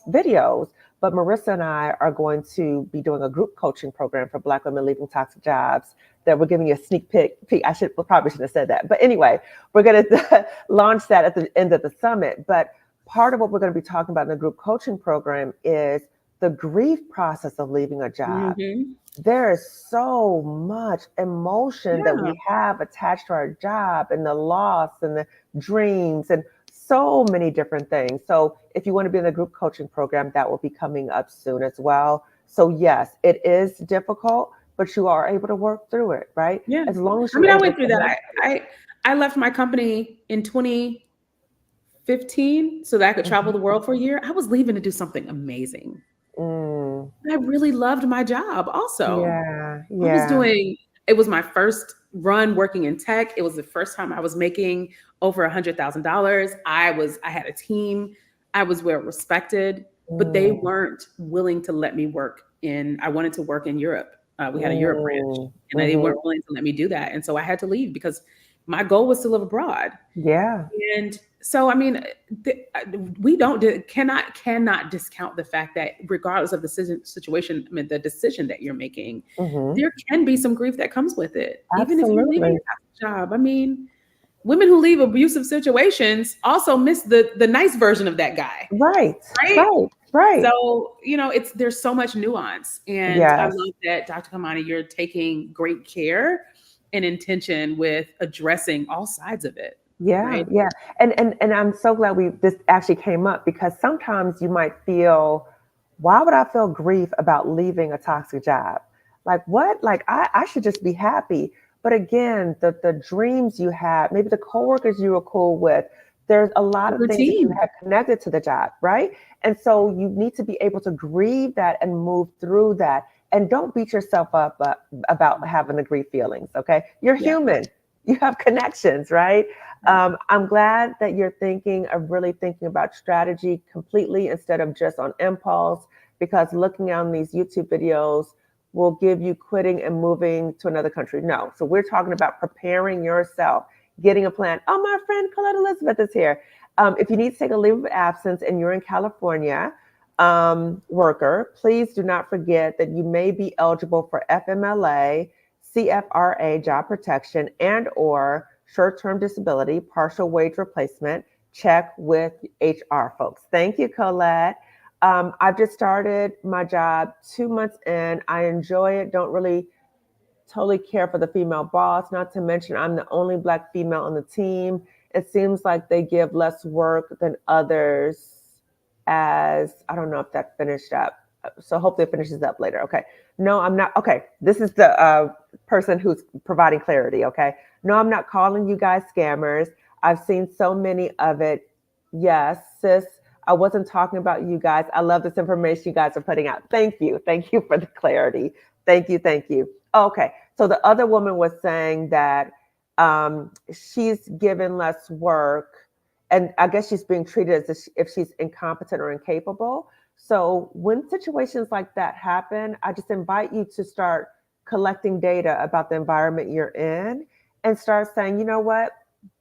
S1: videos, but Marissa and I are going to be doing a group coaching program for Black women leaving toxic jobs that we're giving you a sneak peek. Probably shouldn't have said that. But anyway, we're going to launch that at the end of the summit. But part of what we're going to be talking about in the group coaching program is the grief process of leaving a job.
S2: Mm-hmm.
S1: There is so much emotion that
S2: Yeah.
S1: we have attached to our job, and the loss and the dreams and so many different things. So if you want to be in the group coaching program, that will be coming up soon as well. So yes, it is difficult, but you are able to work through it, right?
S2: Yeah.
S1: As long as
S2: I
S1: you're
S2: mean, I
S1: able
S2: went
S1: to
S2: through that.
S1: navigate.
S2: I left my company in 2015 so that I could travel
S1: Mhm.
S2: the world for a year. I was leaving to do something amazing.
S1: Mm,
S2: I really loved my job also.
S1: yeah,
S2: I was
S1: yeah.
S2: doing, it was my first run working in tech. It was the first time I was making over $100,000. I had a team. I was well respected, but they
S1: Mm,
S2: weren't willing to let me work I wanted to work in Europe. We had a Europe branch
S1: mm,
S2: and they
S1: mhm.
S2: weren't willing to let me do that. And so I had to leave because my goal was to live abroad.
S1: Yeah,
S2: And so, I mean, we cannot discount the fact that regardless of the situation, I mean, the decision that you're making,
S1: mhm.
S2: there can be some grief that comes with it, even if you're leaving
S1: Absolutely.
S2: a toxic job. I mean, women who leave abusive situations also miss the nice version of that guy,
S1: Right,
S2: right?
S1: right, right.
S2: So, there's so much nuance. And I
S1: Yes.
S2: love that, Dr. Kamani, you're taking great care and intention with addressing all sides of it,
S1: Yeah,
S2: right?
S1: yeah. And I'm so glad this actually came up, because sometimes you might feel, why would I feel grief about leaving a toxic job? Like what? Like I should just be happy. But again, the dreams you had, maybe the coworkers you were cool with, there's a lot
S2: The
S1: of things that you
S2: routine.
S1: had connected to the job, right? And so you need to be able to grieve that and move through that. And don't beat yourself up about having the grief feelings, okay? You're
S2: Yeah.
S1: human. You have connections, right? I'm glad that you're really thinking about strategy completely instead of just on impulse, because looking on these YouTube videos will give you quitting and moving to another country. No. So we're talking about preparing yourself, getting a plan. Oh, my friend Colette Elizabeth is here. If you need to take a leave of absence and you're in California, worker, please do not forget that you may be eligible for FMLA, CFRA job protection, and or short-term disability, partial wage replacement. Check with HR folks. Thank you, Colette. I've just started my job 2 months in. I enjoy it. Don't really totally care for the female boss. Not to mention, I'm the only Black female on the team. It seems like they give less work than others. As I don't know if that finished up. So hopefully it finishes up later. Okay. No, I'm not. Okay. This is the person who's providing clarity. Okay. No, I'm not calling you guys scammers. I've seen so many of it. Yes, sis. I wasn't talking about you guys. I love this information you guys are putting out. Thank you. Thank you for the clarity. Thank you. Thank you. Okay. So the other woman was saying that she's given less work, and I guess she's being treated as if she's incompetent or incapable. So when situations like that happen, I just invite you to start collecting data about the environment you're in and start saying, you know what,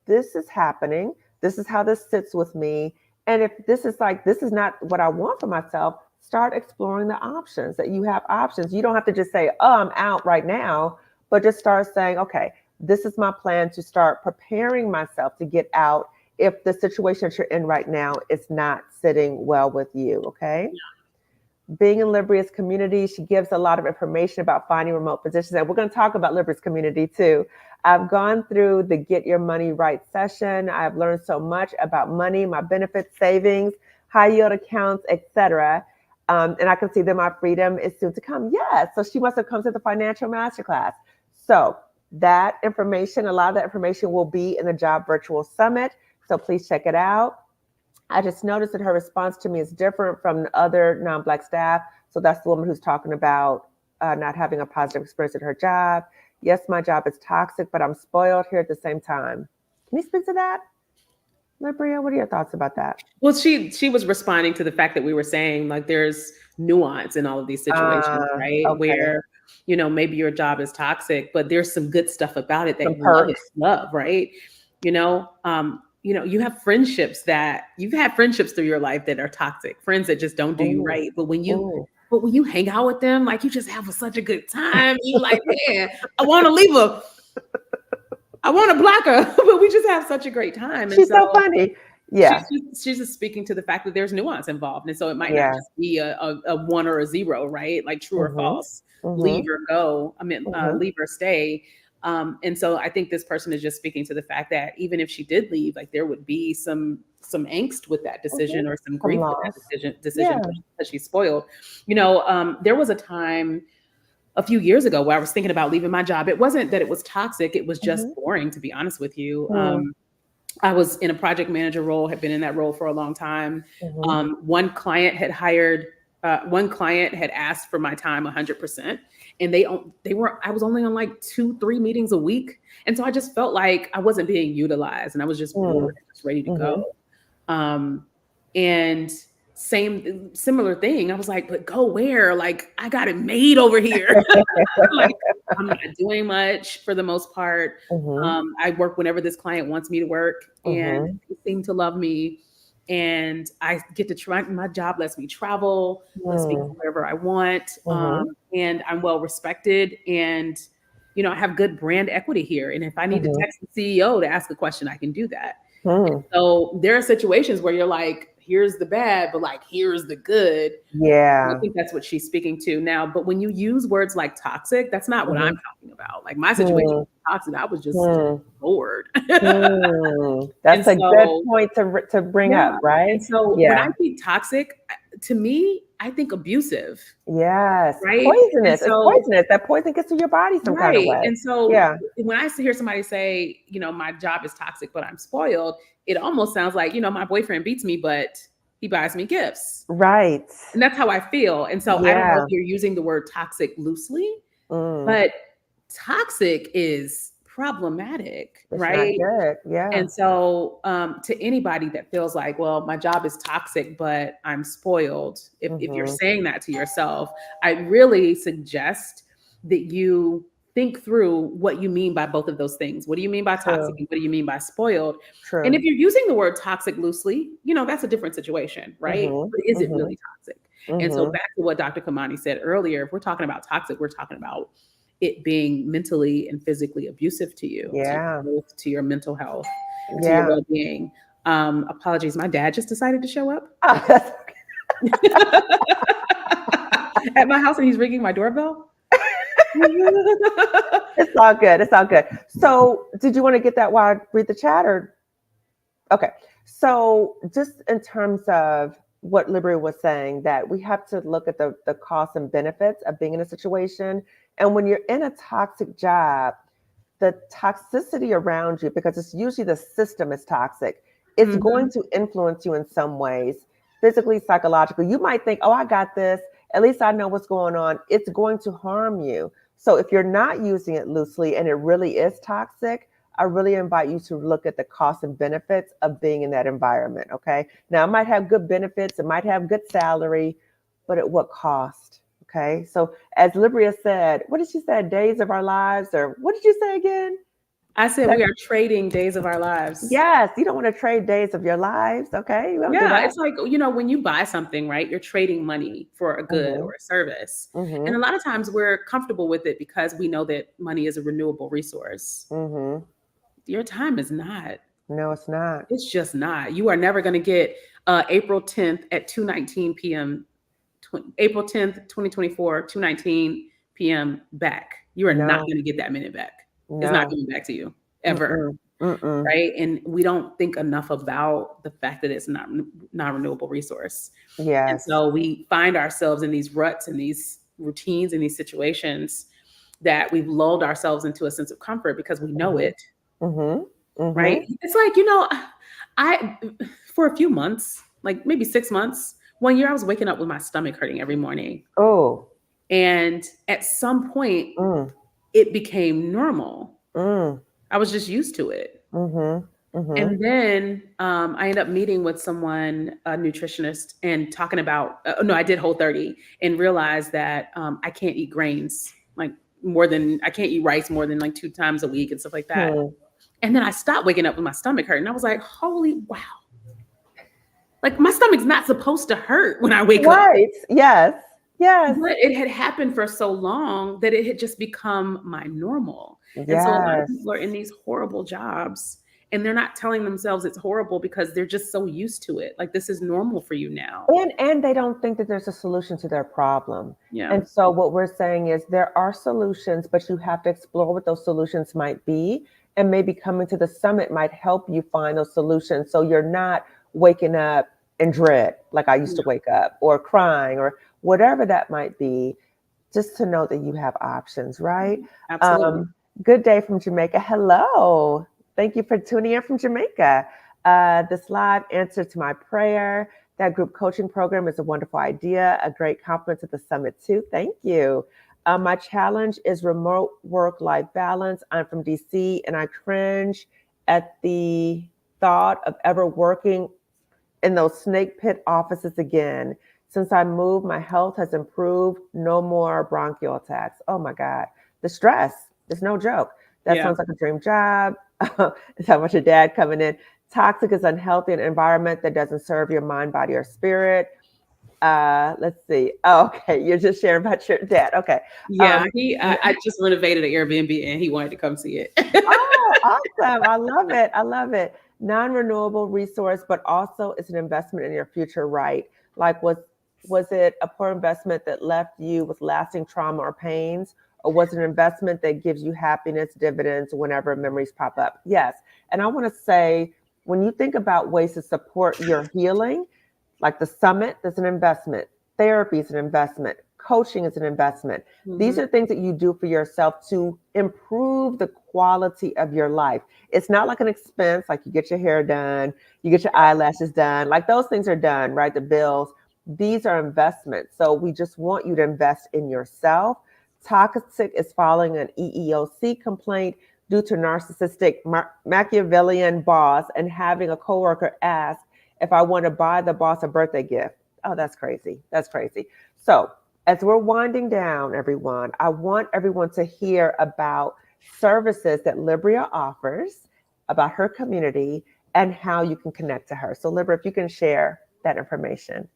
S1: this is happening. This is how this sits with me. And if this is not what I want for myself, start exploring the options, that you have options. You don't have to just say, oh, I'm out right now, but just start saying, okay, this is my plan to start preparing myself to get out if the situation that you're in right now is not sitting well with you, okay? Being in Libryia's community, she gives a lot of information about finding remote positions. And we're going to talk about Libry's community too. I've gone through the Get Your Money Right session. I've learned so much about money, my benefits, savings, high yield accounts, etc. And I can see that my freedom is soon to come. Yes. So she must have come to the financial masterclass. So that information, a lot of that information will be in the Job Virtual Summit. So please check it out. I just noticed that her response to me is different from the other non-Black staff. So that's the woman who's talking about not having a positive experience at her job. Yes, my job is toxic, but I'm spoiled here at the same time. Can you speak to that? Libryia, what are your thoughts about that?
S2: Well, she was responding to the fact that we were saying like there's nuance in all of these situations, right?
S1: Okay.
S2: Where, maybe your job is toxic, but there's some good stuff about it that
S1: Some
S2: you
S1: perks.
S2: love, right? You have you've had friendships through your life that are toxic, friends that just don't do you
S1: Ooh,
S2: right. But when
S1: ooh.
S2: you hang out with them, like you just have such a good time. You're like, man, I want to leave her. I want to block her, but we just have such a great time. And
S1: She's so
S2: so
S1: funny. Yeah.
S2: She's just speaking to the fact that there's nuance involved. And so it might not
S1: Yeah.
S2: just be a 1 or a 0, right? Like true or
S1: Mm-hmm.
S2: false, leave
S1: Mm-hmm.
S2: or go. I mean,
S1: Mm-hmm.
S2: leave or stay. And so I think this person is just speaking to the fact that even if she did leave, like there would be some angst with that decision or some
S1: Some
S2: grief with
S1: loss.
S2: that decision
S1: Yeah.
S2: because she's spoiled. There was a time a few years ago where I was thinking about leaving my job. It wasn't that it was toxic. It was just
S1: Mm-hmm.
S2: boring, to be honest with you.
S1: Mm-hmm.
S2: I was in a project manager role, had been in that role for a long time.
S1: Mm-hmm.
S2: One client had asked for my time 100%. And I was only on like 2-3 meetings a week. And so I just felt like I wasn't being utilized and I was just bored, just ready to
S1: Mm-hmm.
S2: go. And similar thing. I was like, but go where? Like, I got it made over here. Like, I'm not doing much for the most part.
S1: Mm-hmm.
S2: I work whenever this client wants me to work, and
S1: Mm-hmm.
S2: they seem to love me. And I get to try. My job lets me travel, lets me go wherever I want,
S1: Mm-hmm.
S2: and I'm well respected. And I have good brand equity here. And if I need to
S1: Mm-hmm.
S2: text the CEO to ask a question, I can do that.
S1: Mm-hmm.
S2: So there are situations where you're like, here's the bad, but like, here's the good. I
S1: Yeah.
S2: think that's what she's speaking to now. But when you use words like toxic, that's not what I'm
S1: Mm-hmm.
S2: talking about. Like my situation was toxic. I was just
S1: Mm-hmm.
S2: bored. And
S1: That's a good
S2: so,
S1: point to bring
S2: yeah.
S1: up, right?
S2: And so when I
S1: Yeah.
S2: think toxic, to me, I think abusive,
S1: Yes.
S2: right? And
S1: Poisonous. It's
S2: so,
S1: poisonous. That poison gets to your body some kind of
S2: right.
S1: way.
S2: And so
S1: Yeah.
S2: when I hear somebody say, my job is toxic, but I'm spoiled, it almost sounds like, my boyfriend beats me, but he buys me gifts.
S1: Right.
S2: And that's how I feel. And so I don't know
S1: Yeah.
S2: if you're using the word toxic loosely,
S1: Mm.
S2: but toxic is problematic,
S1: It's not
S2: right?
S1: good. Yeah.
S2: And so to anybody that feels like, well, my job is toxic, but I'm spoiled, if you're
S1: Mm-hmm.
S2: saying that to yourself, I really suggest that you think through what you mean by both of those things. What do you mean by toxic
S1: True.
S2: and what do you mean by spoiled? And if
S1: True.
S2: you're using the word toxic loosely, that's a different situation, right?
S1: Mm-hmm.
S2: But is it
S1: Mm-hmm.
S2: really toxic? And so
S1: Mm-hmm.
S2: back to what Dr. Kamani said earlier, if we're talking about toxic, we're talking about it being mentally and physically abusive to you, to your
S1: Yeah.
S2: growth, to your mental health, to your
S1: Yeah.
S2: well-being. Apologies, my dad just decided to show up
S1: Oh, that's
S2: at my house and he's ringing my doorbell.
S1: It's all good. It's all good. So, did you want to get that while I read the chat or? Okay. So, just in terms of what Libryia was saying, that we have to look at the costs and benefits of being in a situation. And when you're in a toxic job, the toxicity around you, because it's usually the system is toxic, it's going to influence you in some ways, physically, psychologically. You might think, oh, I got this. At least I know what's going on. It's going to harm you. So if you're not using it loosely and it really is toxic, I really invite you to look at the costs and benefits of being in that environment. Okay. Now, it might have good benefits, it might have good salary, but at what cost? Okay. So, as Libryia said, what did she say? Days of our lives, or what did you say again?
S2: I said we are trading days of our lives.
S1: Yes, you don't want to trade days of your lives. Okay. You don't do
S2: Yeah,
S1: that.
S2: it's like, when you buy something, right, you're trading money for a good or a service. And a
S1: Mm-hmm.
S2: lot of times we're comfortable with it because we know that money is a renewable resource.
S1: Mm-hmm.
S2: Your time is not.
S1: No, it's not.
S2: It's just not. You are never going to get April 10th at 2:19 p.m. April 10th, 2024, 2:19 p.m. back. You are not
S1: No,
S2: going to get that minute back. It's not
S1: no.
S2: coming back to you ever.
S1: Mm-mm. Mm-mm.
S2: Right. And we don't think enough about the fact that it's not renewable resource. And
S1: Yes.
S2: so we find ourselves in these ruts and these routines and these situations that we've lulled ourselves into a sense of comfort because we know it.
S1: Mm-hmm.
S2: Right.
S1: Mm-hmm.
S2: It's like, I, for a few months, like maybe 6 months, 1 year, I was waking up with my stomach hurting every morning.
S1: Oh.
S2: And at some point,
S1: Mm.
S2: it became normal.
S1: Mm.
S2: I was just used to it.
S1: Mm-hmm. Mm-hmm.
S2: And then I ended up meeting with someone, a nutritionist, and talking about, no, I did Whole30 and realized that I can't eat grains, like I can't eat rice more than like 2 times a week and stuff like that.
S1: Hmm.
S2: And then I stopped waking up with my stomach hurt. And I was like, holy wow. Like my stomach's not supposed to hurt when I wake up.
S1: Right. Yes. Yes.
S2: But it had happened for so long that it had just become my normal. And so a lot of
S1: Yes.
S2: people are in these horrible jobs and they're not telling themselves it's horrible because they're just so used to it. Like, this is normal for you now.
S1: And they don't think that there's a solution to their problem.
S2: Yeah.
S1: And so what we're saying is there are solutions, but you have to explore what those solutions might be. And maybe coming to the summit might help you find those solutions. So you're not waking up in dread like I used to wake up, or crying, or whatever that might be, just to know that you have options, right?
S2: Absolutely.
S1: Good day from Jamaica. Hello. Thank you for tuning in from Jamaica. This live answer to my prayer. That group coaching program is a wonderful idea, a great compliment to the summit too. Thank you. My challenge is remote work-life balance. I'm from DC and I cringe at the thought of ever working in those snake pit offices again. Since I moved, my health has improved. No more bronchial attacks. Oh my God. The stress is no joke. That
S2: Yeah.
S1: sounds like a dream job. It's how much your dad coming in. Toxic is unhealthy, an environment that doesn't serve your mind, body, or spirit. Let's see. Oh, okay. You're just sharing about your dad. Okay.
S2: Yeah. I just renovated an Airbnb and he wanted to come see it.
S1: Oh, awesome. I love it. I love it. Non-renewable resource, but also it's an investment in your future, right? Like was it a poor investment that left you with lasting trauma or pains? Or was it an investment that gives you happiness, dividends whenever memories pop up? Yes. And I want to say, when you think about ways to support your healing, like the summit, that's an investment. Therapy is an investment. Coaching is an investment. These are things that you do for yourself to improve the quality of your life. It's not like an expense, like you get your hair done, you get your eyelashes done, like those things are done, right? The bills. These are investments. So we just want you to invest in yourself. Toxic is filing an EEOC complaint due to narcissistic Machiavellian boss and having a coworker ask if I want to buy the boss a birthday gift. Oh, that's crazy. That's crazy. So as we're winding down, everyone, I want everyone to hear about services that Libryia offers, about her community, and how you can connect to her. So Libryia, if you can share that information.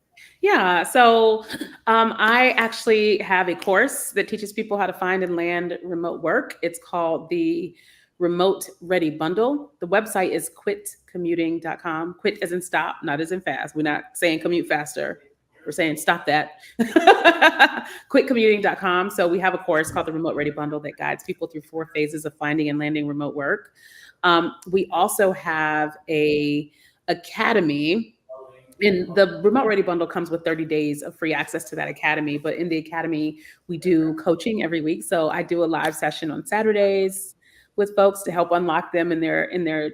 S2: Yeah. So I actually have a course that teaches people how to find and land remote work. It's called the Remote Ready Bundle. The website is quitcommuting.com. Quit as in stop, not as in fast. We're not saying commute faster. We're saying stop that. Quitcommuting.com. So we have a course called the Remote Ready Bundle that guides people through 4 phases of finding and landing remote work. We also have a academy. And the Remote Ready Bundle comes with 30 days of free access to that academy. But in the academy, we do coaching every week. So I do a live session on Saturdays with folks to help unlock them in their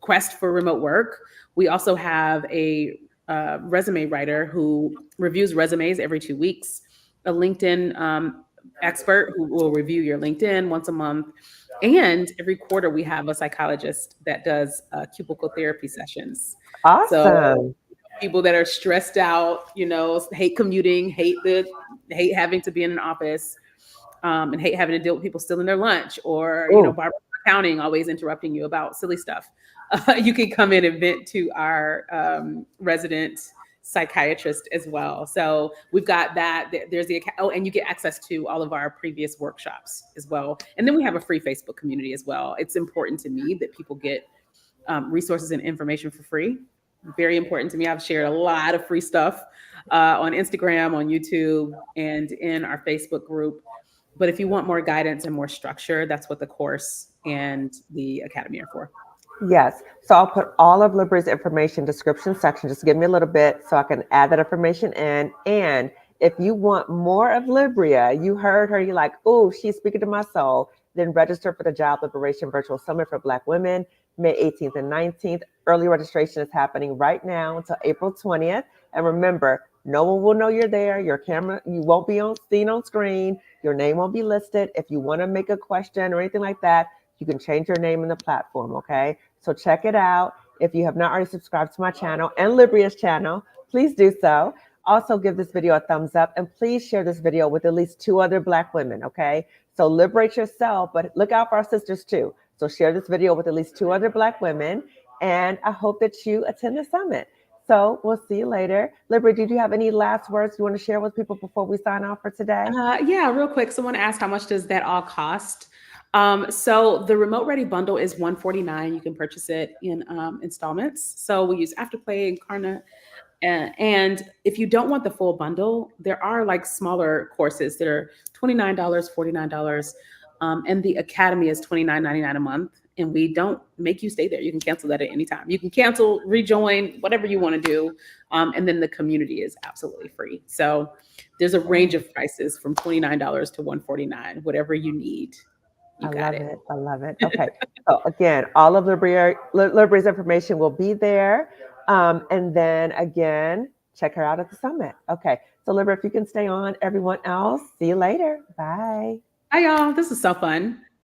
S2: quest for remote work. We also have a resume writer who reviews resumes every 2 weeks, a LinkedIn expert who will review your LinkedIn once a month. And every quarter, we have a psychologist that does cubicle therapy sessions. So
S1: Awesome.
S2: people that are stressed out, hate commuting, hate having to be in an office, and hate having to deal with people stealing their lunch, or
S1: Ooh,
S2: Barbara accounting always interrupting you about silly stuff. You can come in and vent to our resident psychiatrist as well. So we've got that. There's and you get access to all of our previous workshops as well. And then we have a free Facebook community as well. It's important to me that people get resources and information for free. Very important to me. I've shared a lot of free stuff on Instagram, on YouTube, and in our Facebook group. But if you want more guidance and more structure, that's what the course and the academy are for.
S1: yes. So I'll put all of Libry's information description section. Just give me a little bit so I can add that information in. And if you want more of Libryia, you heard her, you're like, oh, she's speaking to my soul, then register for the Job Liberation Virtual Summit for Black Women, May 18th and 19th. Early registration is happening right now until April 20th. And remember, no one will know you're there. Your camera, you won't be seen on screen. Your name won't be listed. If you want to make a question or anything like that, you can change your name in the platform, okay? So check it out. If you have not already subscribed to my channel and Libryia's channel, please do so. Also give this video a thumbs up and please share this video with at least 2 other Black women, okay? So liberate yourself, but look out for our sisters too. So share this video with at least 2 other Black women, and I hope that you attend the summit. So we'll see you later. Libryia, did you have any last words you want to share with people before we sign off for today?
S2: Yeah, real quick. Someone asked, how much does that all cost? So the Remote Ready bundle is $149. You can purchase it in installments. So we use Afterplay and Klarna. And if you don't want the full bundle, there are like smaller courses that are $29, $49. And the Academy is $29.99 a month. And we don't make you stay there. You can cancel that at any time. You can cancel, rejoin, whatever you want to do. And then the community is absolutely free. So there's a range of prices from $29 to $149, whatever you need. You got it.
S1: I love it. Okay. So again, all of Libryia's information will be there. And then again, check her out at the summit. Okay. So Libra, if you can stay on, everyone else, see you later. Bye.
S2: Hi, y'all. This is so fun.